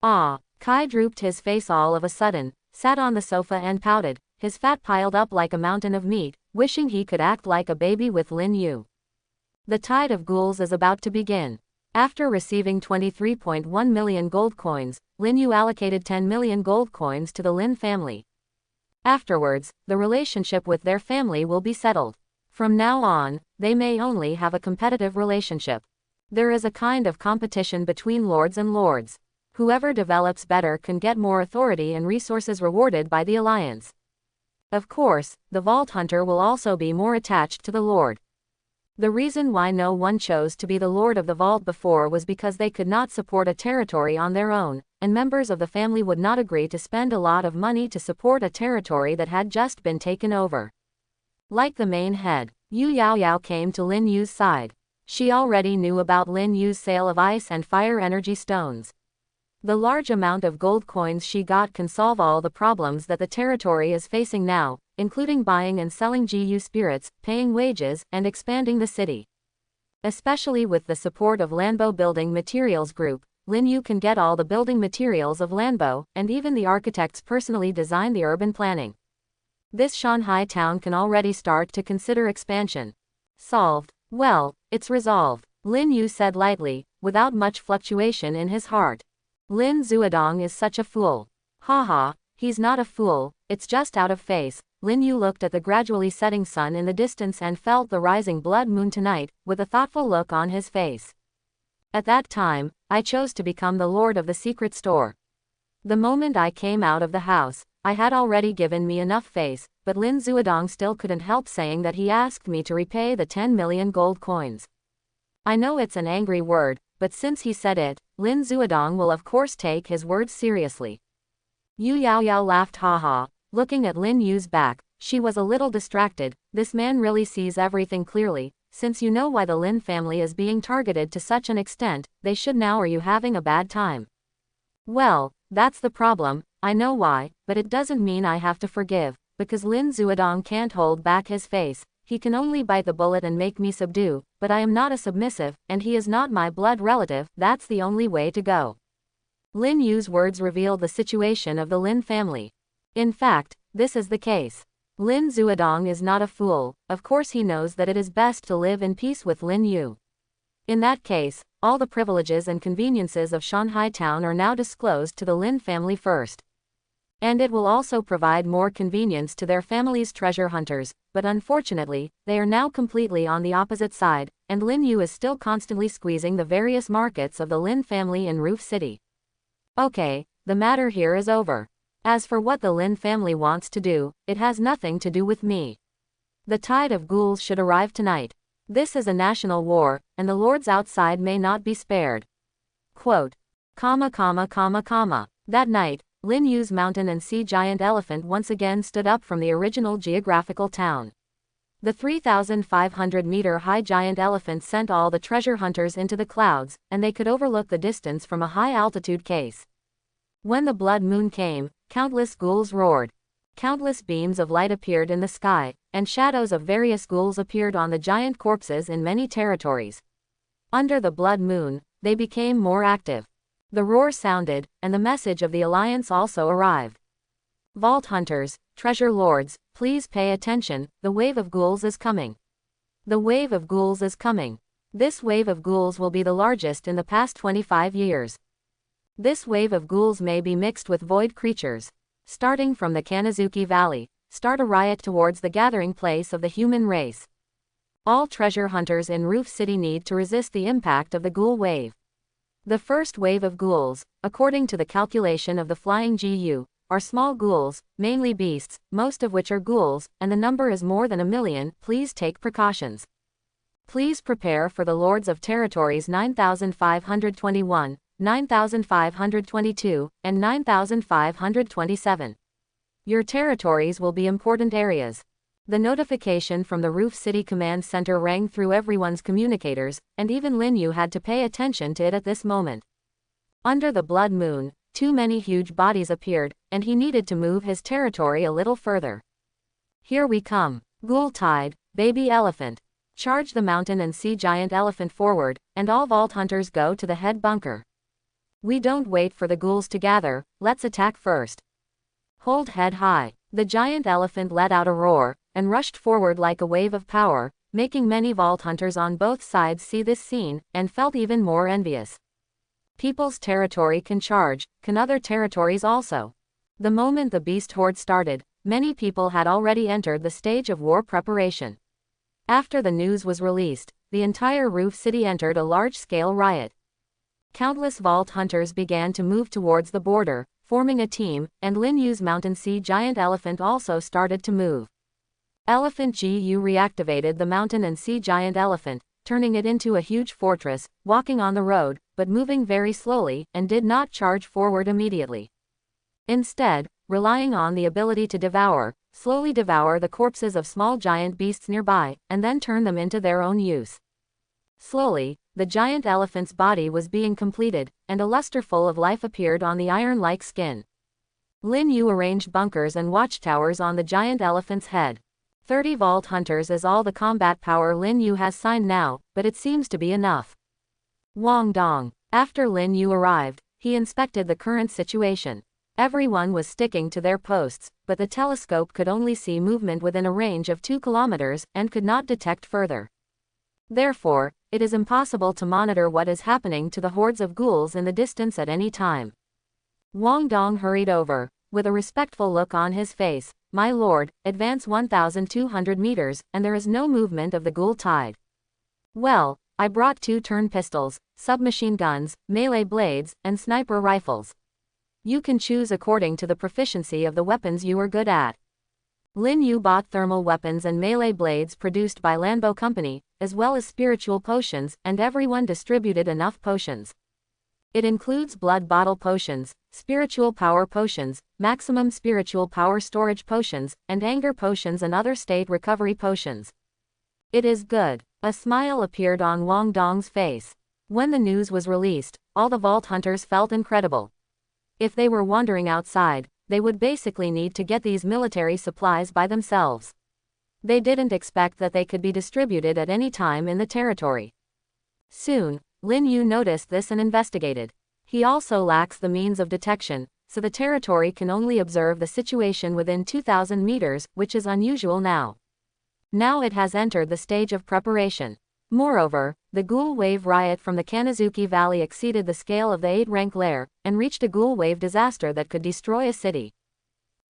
Ah. Kai drooped his face all of a sudden, sat on the sofa and pouted, his fat piled up like a mountain of meat, wishing he could act like a baby with Lin Yu. The tide of ghouls is about to begin. After receiving 23.1 million gold coins, Lin Yu allocated 10 million gold coins to the Lin family. Afterwards, the relationship with their family will be settled. From now on, they may only have a competitive relationship. There is a kind of competition between lords and lords. Whoever develops better can get more authority and resources rewarded by the alliance. Of course, the Vault Hunter will also be more attached to the Lord. The reason why no one chose to be the Lord of the Vault before was because they could not support a territory on their own, and members of the family would not agree to spend a lot of money to support a territory that had just been taken over. Like the main head, Yu Yaoyao came to Lin Yu's side. She already knew about Lin Yu's sale of ice and fire energy stones. The large amount of gold coins she got can solve all the problems that the territory is facing now, including buying and selling GU spirits, paying wages, and expanding the city. Especially with the support of Lanbo Building Materials Group, Lin Yu can get all the building materials of Lanbo, and even the architects personally design the urban planning. This Shanghai town can already start to consider expansion. Solved. Well, it's resolved, Lin Yu said lightly, without much fluctuation in his heart. Lin Zuodong is such a fool. Haha, he's not a fool, it's just out of face. Lin Yu looked at the gradually setting sun in the distance and felt the rising blood moon tonight, with a thoughtful look on his face. At that time, I chose to become the Lord of the Secret Store. The moment I came out of the house, I had already given me enough face, but Lin Zuodong still couldn't help saying that he asked me to repay the 10 million gold coins. I know it's an angry word, but since he said it, Lin Zuodong will of course take his words seriously. Yu Yaoyao laughed haha, looking at Lin Yu's back, she was a little distracted, this man really sees everything clearly, since you know why the Lin family is being targeted to such an extent, they should now are you having a bad time? Well, that's the problem, I know why, but it doesn't mean I have to forgive, because Lin Zuodong can't hold back his face. He can only bite the bullet and make me subdue, but I am not a submissive, and he is not my blood relative, that's the only way to go. Lin Yu's words revealed the situation of the Lin family. In fact, this is the case. Lin Zuodong is not a fool, of course he knows that it is best to live in peace with Lin Yu. In that case, all the privileges and conveniences of Shanghai town are now disclosed to the Lin family first. And it will also provide more convenience to their family's treasure hunters, but unfortunately, they are now completely on the opposite side, and Lin Yu is still constantly squeezing the various markets of the Lin family in Roof City. Okay, the matter here is over. As for what the Lin family wants to do, it has nothing to do with me. The tide of ghouls should arrive tonight. This is a national war, and the lords outside may not be spared. Quote, That night, Lin Yu's mountain and sea giant elephant once again stood up from the original geographical town. The 3,500-meter high giant elephant sent all the treasure hunters into the clouds, and they could overlook the distance from a high-altitude case. When the blood moon came, countless ghouls roared. Countless beams of light appeared in the sky, and shadows of various ghouls appeared on the giant corpses in many territories. Under the blood moon, they became more active. The roar sounded, and the message of the alliance also arrived. Vault hunters, treasure lords, please pay attention, the wave of ghouls is coming. The wave of ghouls is coming. This wave of ghouls will be the largest in the past 25 years. This wave of ghouls may be mixed with void creatures. Starting from the Kanazuki Valley, start a riot towards the gathering place of the human race. All treasure hunters in Roof City need to resist the impact of the ghoul wave. The first wave of ghouls, according to the calculation of the Flying GU, are small ghouls, mainly beasts, most of which are ghouls, and the number is more than 1 million. Please take precautions. Please prepare for the Lords of Territories 9521, 9522, and 9527. Your territories will be important areas. The notification from the Roof City Command Center rang through everyone's communicators, and even Lin Yu had to pay attention to it at this moment. Under the blood moon, too many huge bodies appeared, and he needed to move his territory a little further. Here we come. Ghoul Tide, Baby Elephant. Charge the mountain and sea giant elephant forward, and all vault hunters go to the head bunker. We don't wait for the ghouls to gather, let's attack first. Hold head high. The giant elephant let out a roar, and rushed forward like a wave of power, making many vault hunters on both sides see this scene, and felt even more envious. People's territory can charge, can other territories also? The moment the beast horde started, many people had already entered the stage of war preparation. After the news was released, the entire Roof City entered a large-scale riot. Countless vault hunters began to move towards the border, forming a team, and Lin Yu's mountain sea giant elephant also started to move. Elephant GU reactivated the mountain and sea giant elephant, turning it into a huge fortress, walking on the road, but moving very slowly, and did not charge forward immediately. Instead, relying on the ability to slowly devour the corpses of small giant beasts nearby, and then turn them into their own use. Slowly, the giant elephant's body was being completed, and a luster full of life appeared on the iron-like skin. Lin Yu arranged bunkers and watchtowers on the giant elephant's head. 30 vault hunters is all the combat power Lin Yu has signed now, but it seems to be enough. Wang Dong. After Lin Yu arrived, he inspected the current situation. Everyone was sticking to their posts, but the telescope could only see movement within a range of 2 kilometers and could not detect further. Therefore, it is impossible to monitor what is happening to the hordes of ghouls in the distance at any time. Wang Dong hurried over, with a respectful look on his face. My lord, advance 1,200 meters, and there is no movement of the ghoul tide. Well, I brought 2 turn pistols, submachine guns, melee blades, and sniper rifles. You can choose according to the proficiency of the weapons you are good at. Lin Yu bought thermal weapons and melee blades produced by Lanbo Company, as well as spiritual potions, and everyone distributed enough potions. It includes blood bottle potions, spiritual power potions, maximum spiritual power storage potions, and anger potions and other state recovery potions. It is good. A smile appeared on Wang Dong's face. When the news was released, all the vault hunters felt incredible. If they were wandering outside, they would basically need to get these military supplies by themselves. They didn't expect that they could be distributed at any time in the territory. Soon, Lin Yu noticed this and investigated. He also lacks the means of detection, so the territory can only observe the situation within 2,000 meters, which is unusual now. Now it has entered the stage of preparation. Moreover, the ghoul wave riot from the Kanazuki Valley exceeded the scale of the 8-rank lair, and reached a ghoul wave disaster that could destroy a city.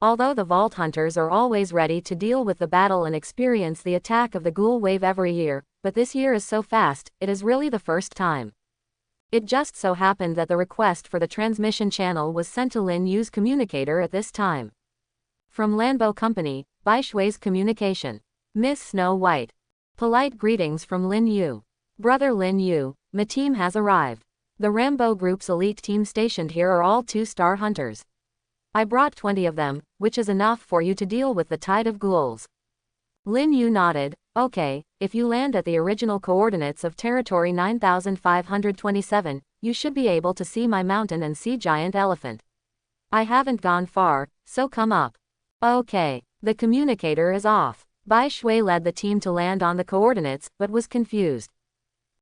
Although the Vault Hunters are always ready to deal with the battle and experience the attack of the ghoul wave every year, but this year is so fast, it is really the first time. It just so happened that the request for the transmission channel was sent to Lin Yu's communicator at this time. From Lanbo Company, Bai Shui's communication. Miss Snow White. Polite greetings from Lin Yu. Brother Lin Yu, my team has arrived. The Rambo Group's elite team stationed here are all 2-star hunters. I brought 20 of them, which is enough for you to deal with the tide of ghouls. Lin Yu nodded. Okay, if you land at the original coordinates of territory 9527, you should be able to see my mountain and sea giant elephant. I haven't gone far, so come up. Okay, the communicator is off. Bai Shui led the team to land on the coordinates, but was confused.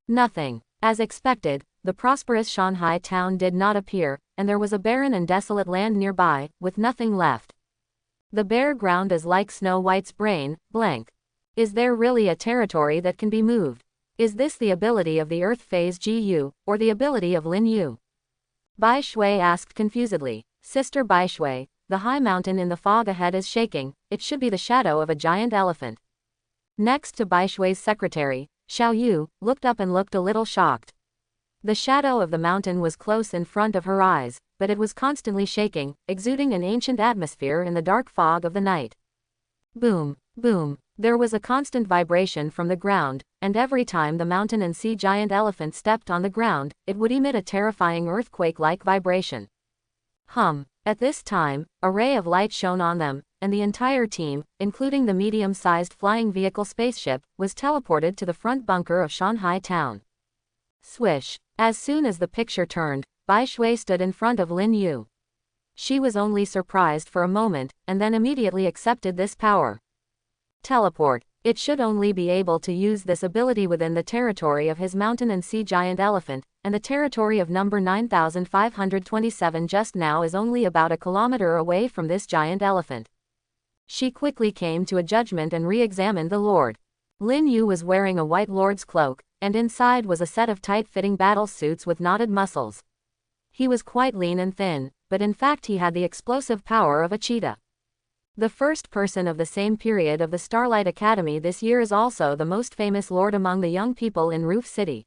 Nothing. As expected, the prosperous Shanghai town did not appear, and there was a barren and desolate land nearby, with nothing left. The bare ground is like Snow White's brain, blank. Is there really a territory that can be moved? Is this the ability of the Earth Phase GU, or the ability of Lin Yu? Bai Shui asked confusedly. Sister Bai Shui, the high mountain in the fog ahead is shaking, it should be the shadow of a giant elephant. Next to Bai Shui's secretary, Xiao Yu, looked up and looked a little shocked. The shadow of the mountain was close in front of her eyes, but it was constantly shaking, exuding an ancient atmosphere in the dark fog of the night. Boom, boom. There was a constant vibration from the ground, and every time the mountain and sea giant elephant stepped on the ground, it would emit a terrifying earthquake-like vibration. Hum. At this time, a ray of light shone on them, and the entire team, including the medium-sized flying vehicle spaceship, was teleported to the front bunker of Shanghai town. Swish. As soon as the picture turned, Bai Shui stood in front of Lin Yu. She was only surprised for a moment, and then immediately accepted this power. Teleport. It should only be able to use this ability within the territory of his mountain and sea giant elephant, and the territory of number 9527 just now is only about a kilometer away from this giant elephant. She quickly came to a judgment and re-examined the Lord. Lin Yu was wearing a white lord's cloak, and inside was a set of tight-fitting battle suits with knotted muscles. He was quite lean and thin, but in fact he had the explosive power of a cheetah. The first person of the same period of the Starlight Academy this year is also the most famous lord among the young people in Roof City.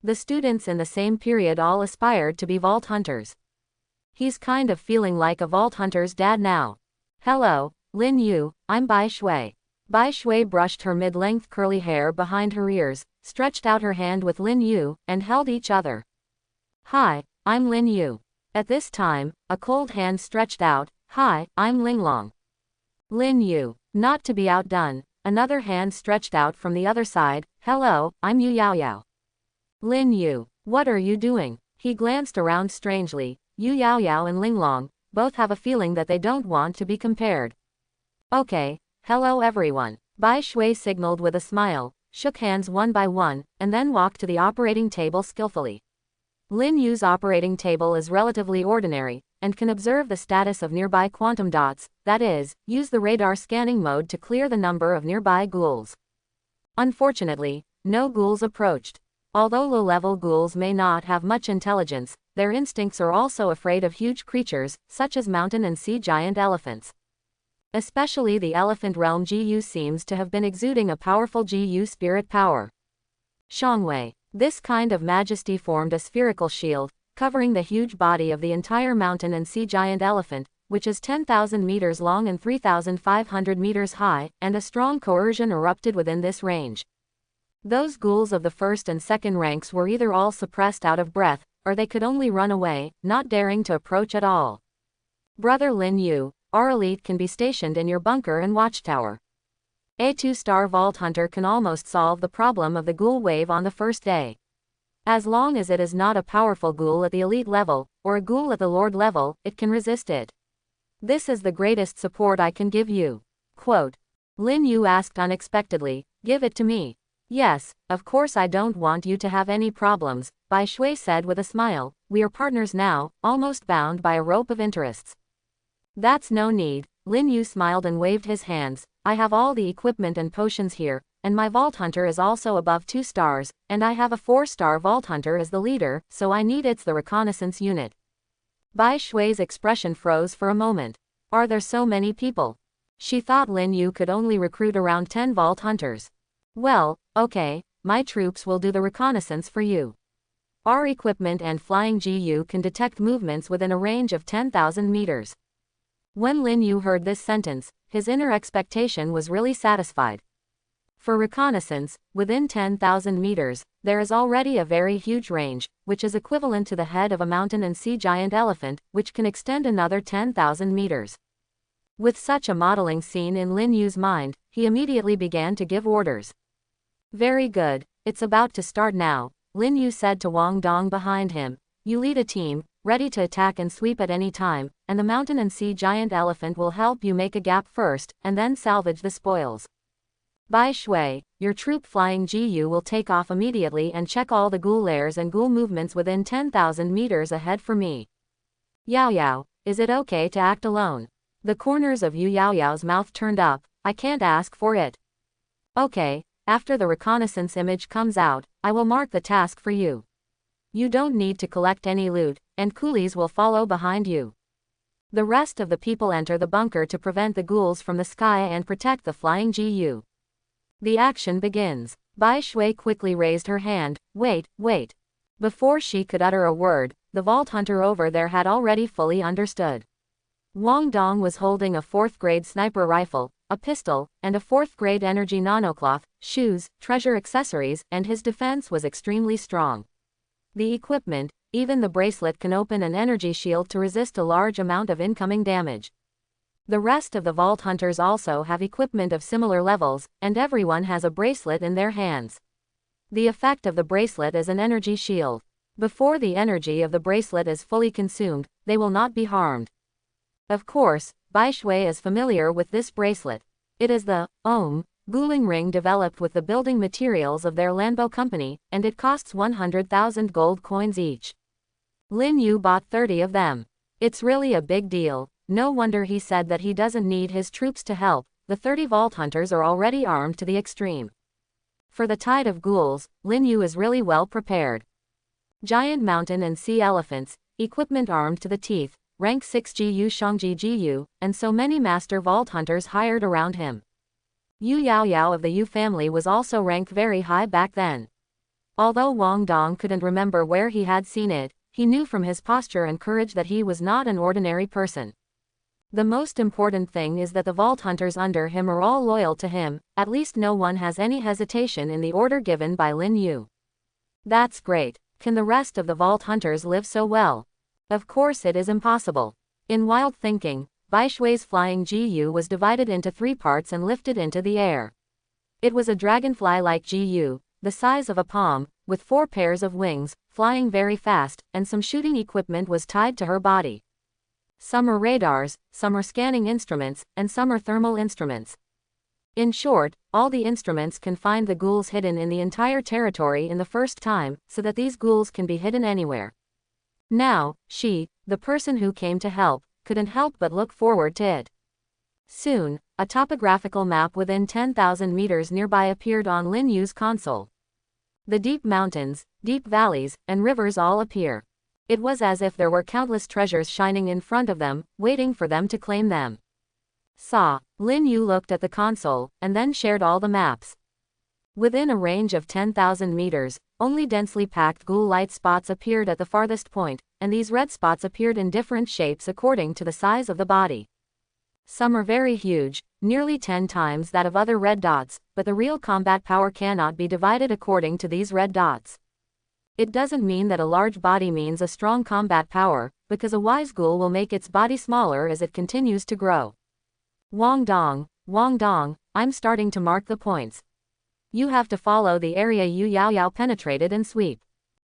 The students in the same period all aspired to be Vault Hunters. He's kind of feeling like a Vault Hunter's dad now. Hello, Lin Yu, I'm Bai Shui. Bai Shui brushed her mid-length curly hair behind her ears, stretched out her hand with Lin Yu, and held each other. Hi, I'm Lin Yu. At this time, a cold hand stretched out. Hi, I'm Linglong. Lin Yu. Not to be outdone, another hand stretched out from the other side. Hello, I'm Yu Yaoyao. Lin Yu. What are you doing? He glanced around strangely. Yu Yaoyao and Linglong both have a feeling that they don't want to be compared. Okay, hello everyone. Bai Shui signaled with a smile, shook hands one by one, and then walked to the operating table skillfully. Lin Yu's operating table is relatively ordinary, and can observe the status of nearby quantum dots, that is, use the radar scanning mode to clear the number of nearby ghouls. Unfortunately, no ghouls approached. Although low-level ghouls may not have much intelligence, their instincts are also afraid of huge creatures, such as mountain and sea giant elephants. Especially the elephant realm GU seems to have been exuding a powerful GU spirit power. Shangwei. This kind of majesty formed a spherical shield, covering the huge body of the entire mountain and sea giant elephant, which is 10,000 meters long and 3,500 meters high, and a strong coercion erupted within this range. Those ghouls of the first and second ranks were either all suppressed out of breath, or they could only run away, not daring to approach at all. Brother Lin Yu, our elite can be stationed in your bunker and watchtower. A 2-star Vault Hunter can almost solve the problem of the ghoul wave on the first day. As long as it is not a powerful ghoul at the elite level, or a ghoul at the lord level, it can resist it. This is the greatest support I can give you. Quote. Lin Yu asked unexpectedly, give it to me. Yes, of course I don't want you to have any problems, Bai Shui said with a smile. We are partners now, almost bound by a rope of interests. That's no need. Lin Yu smiled and waved his hands. I have all the equipment and potions here, and my Vault Hunter is also above 2 stars, and I have a 4-star Vault Hunter as the leader, so I need it's the reconnaissance unit. Bai Shui's expression froze for a moment. Are there so many people? She thought Lin Yu could only recruit around 10 Vault Hunters. Well, okay, my troops will do the reconnaissance for you. Our equipment and flying GU can detect movements within a range of 10,000 meters. When Lin Yu heard this sentence, his inner expectation was really satisfied. For reconnaissance, within 10,000 meters, there is already a very huge range, which is equivalent to the head of a mountain and sea giant elephant, which can extend another 10,000 meters. With such a modeling scene in Lin Yu's mind, he immediately began to give orders. Very good, it's about to start now, Lin Yu said to Wang Dong behind him. You lead a team, ready to attack and sweep at any time, and the mountain and sea giant elephant will help you make a gap first, and then salvage the spoils. Bai Shui, your troop flying GU will take off immediately and check all the ghoul lairs and ghoul movements within 10,000 meters ahead for me. Yao Yao, is it okay to act alone? The corners of Yu Yao Yao's mouth turned up. I can't ask for it. Okay, after the reconnaissance image comes out, I will mark the task for you. You don't need to collect any loot, and coolies will follow behind you. The rest of the people enter the bunker to prevent the ghouls from the sky and protect the flying GU. The action begins. Bai Shui quickly raised her hand. Wait. Before she could utter a word, the Vault Hunter over there had already fully understood. Wang Dong was holding a 4th-grade sniper rifle, a pistol, and a 4th-grade energy nanocloth, shoes, treasure accessories, and his defense was extremely strong. The equipment, even the bracelet, can open an energy shield to resist a large amount of incoming damage. The rest of the Vault Hunters also have equipment of similar levels, and everyone has a bracelet in their hands. The effect of the bracelet is an energy shield. Before the energy of the bracelet is fully consumed, they will not be harmed. Of course, Bai Shui is familiar with this bracelet. It is the ghouling ring developed with the building materials of their Lanbo company, and it costs 100,000 gold coins each. Lin Yu bought 30 of them. It's really a big deal. No wonder he said that he doesn't need his troops to help. The 30 Vault Hunters are already armed to the extreme. For the tide of ghouls, Lin Yu is really well prepared. Giant mountain and sea elephants, equipment armed to the teeth, rank 6 GU Shangji GU, and so many master Vault Hunters hired around him. Yu Yao Yao of the Yu family was also ranked very high back then. Although Wang Dong couldn't remember where he had seen it, he knew from his posture and courage that he was not an ordinary person. The most important thing is that the Vault Hunters under him are all loyal to him, at least no one has any hesitation in the order given by Lin Yu. That's great. Can the rest of the Vault Hunters live so well? Of course it is impossible. In wild thinking, Bai Shui's flying GU was divided into 3 parts and lifted into the air. It was a dragonfly-like GU, the size of a palm, with 4 pairs of wings, flying very fast, and some shooting equipment was tied to her body. Some are radars, some are scanning instruments, and some are thermal instruments. In short, all the instruments can find the ghouls hidden in the entire territory in the first time, so that these ghouls can be hidden anywhere. Now, she, the person who came to help, couldn't help but look forward to it. Soon, a topographical map within 10,000 meters nearby appeared on Lin Yu's console. The deep mountains, deep valleys, and rivers all appear. It was as if there were countless treasures shining in front of them, waiting for them to claim them. Lin Yu looked at the console, and then shared all the maps. Within a range of 10,000 meters, only densely packed ghoul light spots appeared at the farthest point, and these red spots appeared in different shapes according to the size of the body. Some are very huge, nearly 10 times that of other red dots, but the real combat power cannot be divided according to these red dots. It doesn't mean that a large body means a strong combat power, because a wise ghoul will make its body smaller as it continues to grow. Wang Dong, I'm starting to mark the points. You have to follow the area Yu Yao Yao penetrated and sweep.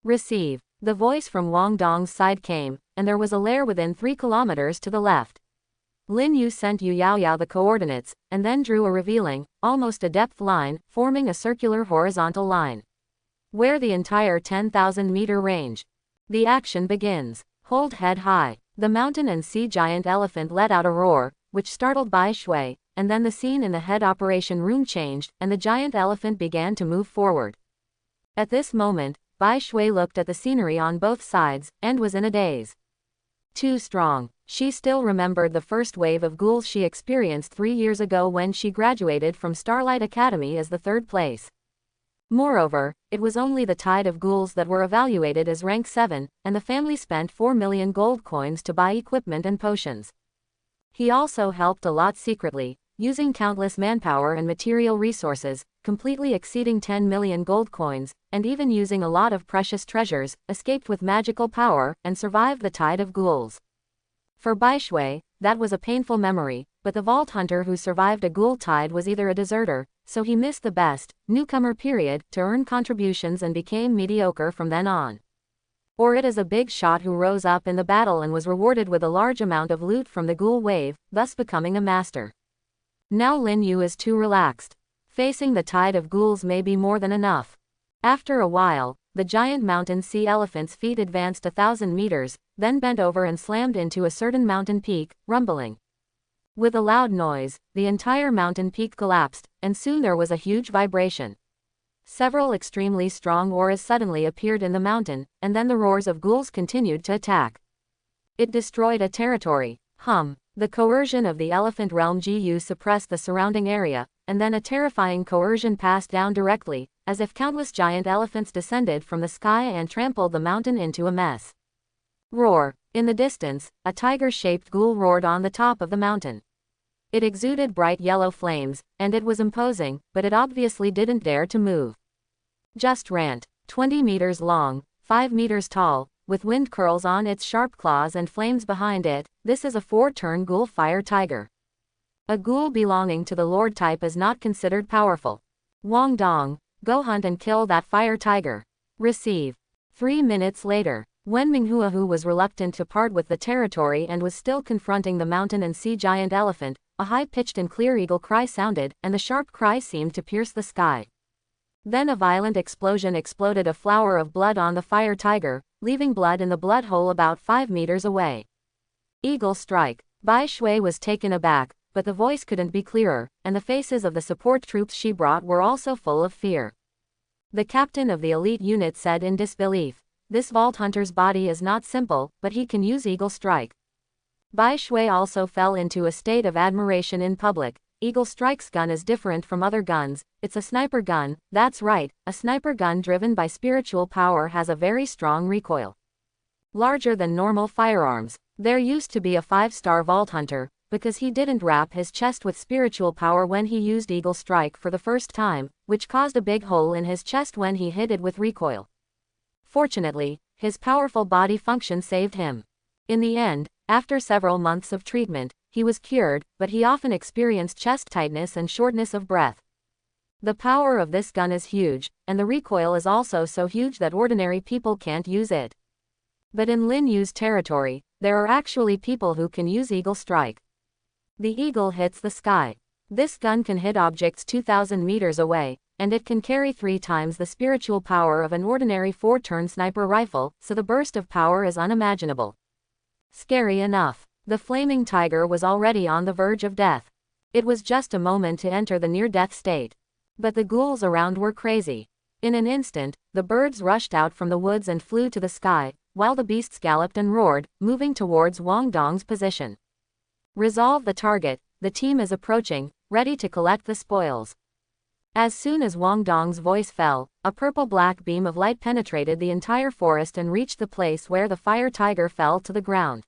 Receive. The voice from Wang Dong's side came, and there was a lair within 3 kilometers to the left. Lin Yu sent Yu Yaoyao the coordinates, and then drew a revealing, almost a depth line, forming a circular horizontal line. Where the entire 10,000-meter range. The action begins. Hold head high. The mountain and sea giant elephant let out a roar, which startled Bai Shui, and then the scene in the head operation room changed, and the giant elephant began to move forward. At this moment, Bai Shui looked at the scenery on both sides, and was in a daze. Too strong. She still remembered the first wave of ghouls she experienced 3 years ago when she graduated from Starlight Academy as the 3rd place. Moreover, it was only the tide of ghouls that were evaluated as rank 7, and the family spent 4 million gold coins to buy equipment and potions. He also helped a lot secretly, using countless manpower and material resources, completely exceeding 10 million gold coins, and even using a lot of precious treasures, escaped with magical power, and survived the tide of ghouls. For Bai Shui, that was a painful memory, but the vault hunter who survived a ghoul tide was either a deserter, so he missed the best, newcomer period, to earn contributions and became mediocre from then on. Or it is a big shot who rose up in the battle and was rewarded with a large amount of loot from the ghoul wave, thus becoming a master. Now Lin Yu is too relaxed. Facing the tide of ghouls may be more than enough. After a while, the giant mountain sea elephant's feet advanced 1,000 meters, then bent over and slammed into a certain mountain peak, rumbling. With a loud noise, the entire mountain peak collapsed, and soon there was a huge vibration. Several extremely strong auras suddenly appeared in the mountain, and then the roars of ghouls continued to attack. It destroyed a territory. The coercion of the elephant realm GU suppressed the surrounding area, and then a terrifying coercion passed down directly, as if countless giant elephants descended from the sky and trampled the mountain into a mess. Roar. In the distance, a tiger-shaped ghoul roared on the top of the mountain. It exuded bright yellow flames, and it was imposing, but it obviously didn't dare to move. Just rant. 20 meters long, 5 meters tall, with wind curls on its sharp claws and flames behind it, this is a 4-turn ghoul fire tiger. A ghoul belonging to the lord type is not considered powerful. Wang Dong, go hunt and kill that fire tiger. Receive. 3 minutes later, when Minghuahu was reluctant to part with the territory and was still confronting the mountain and sea giant elephant, a high-pitched and clear eagle cry sounded, and the sharp cry seemed to pierce the sky. Then a violent explosion exploded a flower of blood on the fire tiger, leaving blood in the blood hole about 5 meters away. Eagle strike. Bai Shui was taken aback, but the voice couldn't be clearer, and the faces of the support troops she brought were also full of fear. The captain of the elite unit said in disbelief, "This vault hunter's body is not simple, but he can use eagle strike." Bai Shui also fell into a state of admiration in public. Eagle Strike's gun is different from other guns, it's a sniper gun, that's right, a sniper gun driven by spiritual power has a very strong recoil. Larger than normal firearms. There used to be a 5-star vault hunter, because he didn't wrap his chest with spiritual power when he used Eagle Strike for the first time, which caused a big hole in his chest when he hit it with recoil. Fortunately, his powerful body function saved him. In the end, after several months of treatment, he was cured, but he often experienced chest tightness and shortness of breath. The power of this gun is huge, and the recoil is also so huge that ordinary people can't use it. But in Lin Yu's territory, there are actually people who can use Eagle Strike. The eagle hits the sky. This gun can hit objects 2,000 meters away, and it can carry 3 times the spiritual power of an ordinary 4-turn sniper rifle, so the burst of power is unimaginable. Scary enough. The flaming tiger was already on the verge of death. It was just a moment to enter the near-death state. But the ghouls around were crazy. In an instant, the birds rushed out from the woods and flew to the sky, while the beasts galloped and roared, moving towards Wang Dong's position. Resolve the target, the team is approaching, ready to collect the spoils. As soon as Wang Dong's voice fell, a purple-black beam of light penetrated the entire forest and reached the place where the fire tiger fell to the ground.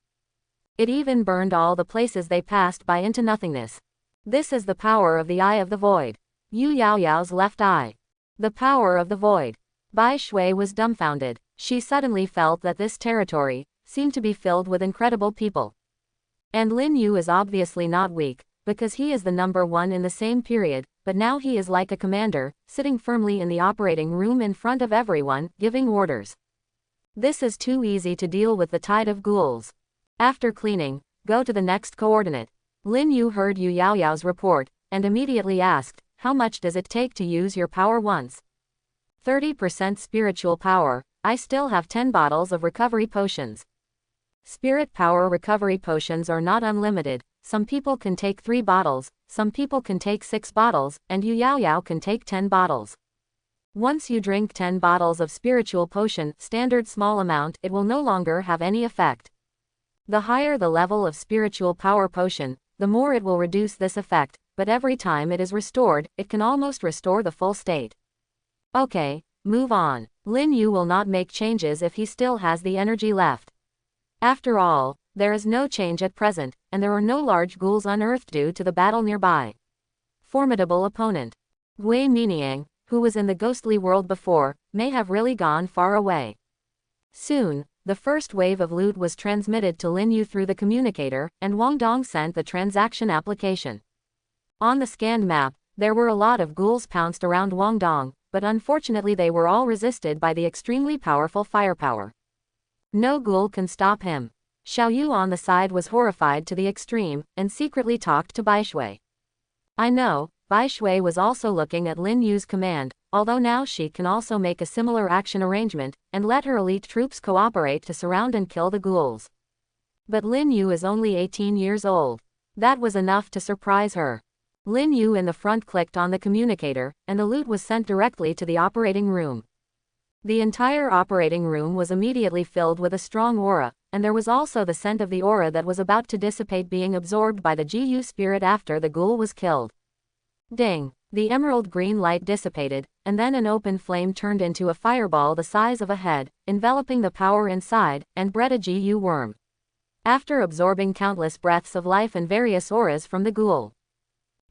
It even burned all the places they passed by into nothingness. This is the power of the Eye of the Void. Yu Yaoyao's left eye. The power of the void. Bai Shui was dumbfounded. She suddenly felt that this territory seemed to be filled with incredible people. And Lin Yu is obviously not weak, because he is the number 1 in the same period, but now he is like a commander, sitting firmly in the operating room in front of everyone, giving orders. This is too easy to deal with the tide of ghouls. After cleaning, go to the next coordinate. Lin Yu heard Yu Yaoyao's report, and immediately asked, how much does it take to use your power once? 30% spiritual power. I still have 10 bottles of recovery potions. Spirit power recovery potions are not unlimited. Some people can take 3 bottles, some people can take 6 bottles, and Yu Yaoyao can take 10 bottles. Once you drink 10 bottles of spiritual potion, standard small amount, it will no longer have any effect. The higher the level of spiritual power potion, the more it will reduce this effect, but every time it is restored, it can almost restore the full state. Okay, move on. Lin Yu will not make changes if he still has the energy left. After all, there is no change at present, and there are no large ghouls unearthed due to the battle nearby. Formidable opponent. Gui Miniang, who was in the ghostly world before, may have really gone far away. Soon, the first wave of loot was transmitted to Lin Yu through the communicator, and Wang Dong sent the transaction application. On the scanned map, there were a lot of ghouls pounced around Wang Dong, but unfortunately they were all resisted by the extremely powerful firepower. No ghoul can stop him. Xiao Yu on the side was horrified to the extreme, and secretly talked to Bai Shui. I know, Bai Shui was also looking at Lin Yu's command, although now she can also make a similar action arrangement, and let her elite troops cooperate to surround and kill the ghouls. But Lin Yu is only 18 years old. That was enough to surprise her. Lin Yu in the front clicked on the communicator, and the loot was sent directly to the operating room. The entire operating room was immediately filled with a strong aura, and there was also the scent of the aura that was about to dissipate being absorbed by the GU spirit after the ghoul was killed. Ding! The emerald green light dissipated, and then an open flame turned into a fireball the size of a head, enveloping the power inside, and bred a GU worm. After absorbing countless breaths of life and various auras from the ghoul,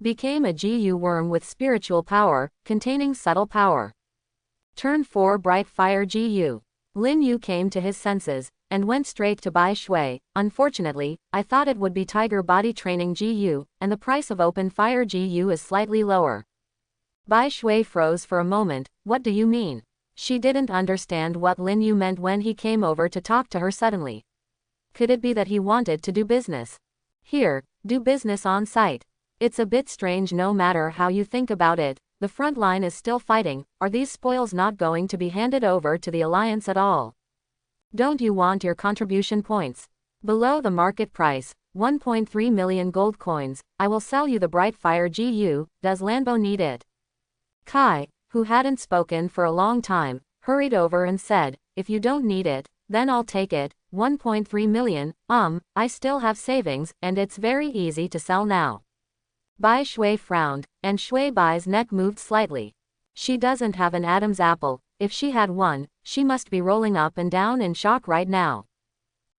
became a GU worm with spiritual power, containing subtle power. Turn 4 bright fire GU. Lin Yu came to his senses, and went straight to Bai Shui. Unfortunately, I thought it would be Tiger Body Training GU, and the price of Open Fire GU is slightly lower. Bai Shui froze for a moment. What do you mean? She didn't understand what Lin Yu meant when he came over to talk to her suddenly. Could it be that he wanted to do business? Here, do business on site. It's a bit strange no matter how you think about it. The front line is still fighting. Are these spoils not going to be handed over to the Alliance at all? Don't you want your contribution points? Below the market price, 1.3 million gold coins, I will sell you the Bright Fire GU. Does Lanbo need it? Kai, who hadn't spoken for a long time, hurried over and said, if you don't need it, then I'll take it. 1.3 million, I still have savings, and it's very easy to sell now. Bai Shui frowned, and Shui Bai's neck moved slightly. She doesn't have an Adam's apple. If she had one, she must be rolling up and down in shock right now.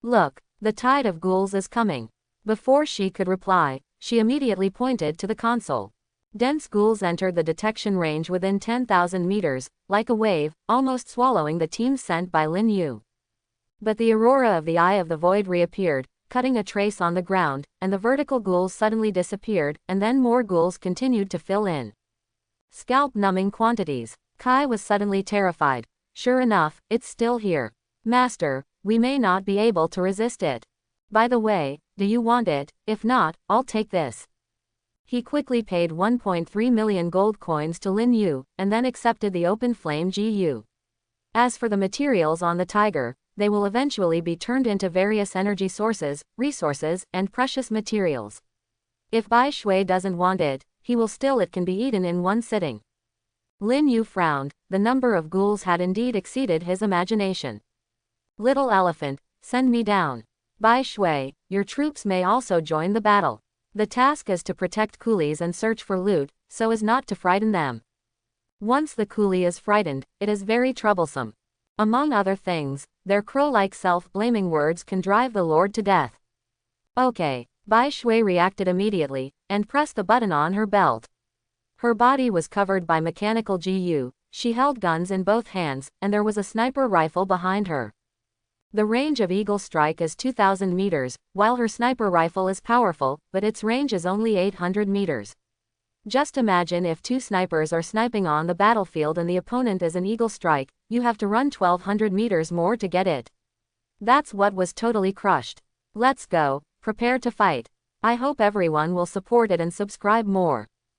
Look, the tide of ghouls is coming. Before she could reply, she immediately pointed to the console. Dense ghouls entered the detection range within 10,000 meters, like a wave, almost swallowing the team sent by Lin Yu. But the aurora of the Eye of the Void reappeared, cutting a trace on the ground, and the vertical ghouls suddenly disappeared, and then more ghouls continued to fill in. Scalp-numbing quantities. Kai was suddenly terrified. Sure enough, it's still here. Master, we may not be able to resist it. By the way, do you want it? If not, I'll take this. He quickly paid 1.3 million gold coins to Lin Yu, and then accepted the open flame GU. As for the materials on the Tiger, they will eventually be turned into various energy sources, resources, and precious materials. If Bai Shui doesn't want it, he will still it can be eaten in one sitting. Lin Yu frowned. The number of ghouls had indeed exceeded his imagination. Little elephant, send me down. Bai Shui, your troops may also join the battle. The task is to protect coolies and search for loot, so as not to frighten them. Once the coolie is frightened, it is very troublesome. Among other things, their crow-like self-blaming words can drive the Lord to death. Okay, Bai Shui reacted immediately, and pressed the button on her belt. Her body was covered by mechanical GU, she held guns in both hands, and there was a sniper rifle behind her. The range of Eagle Strike is 2,000 meters, while her sniper rifle is powerful, but its range is only 800 meters. Just imagine if 2 snipers are sniping on the battlefield and the opponent is an Eagle Strike, you have to run 1,200 meters more to get it. That's what was totally crushed. Let's go, prepare to fight. I hope everyone will support it and subscribe more.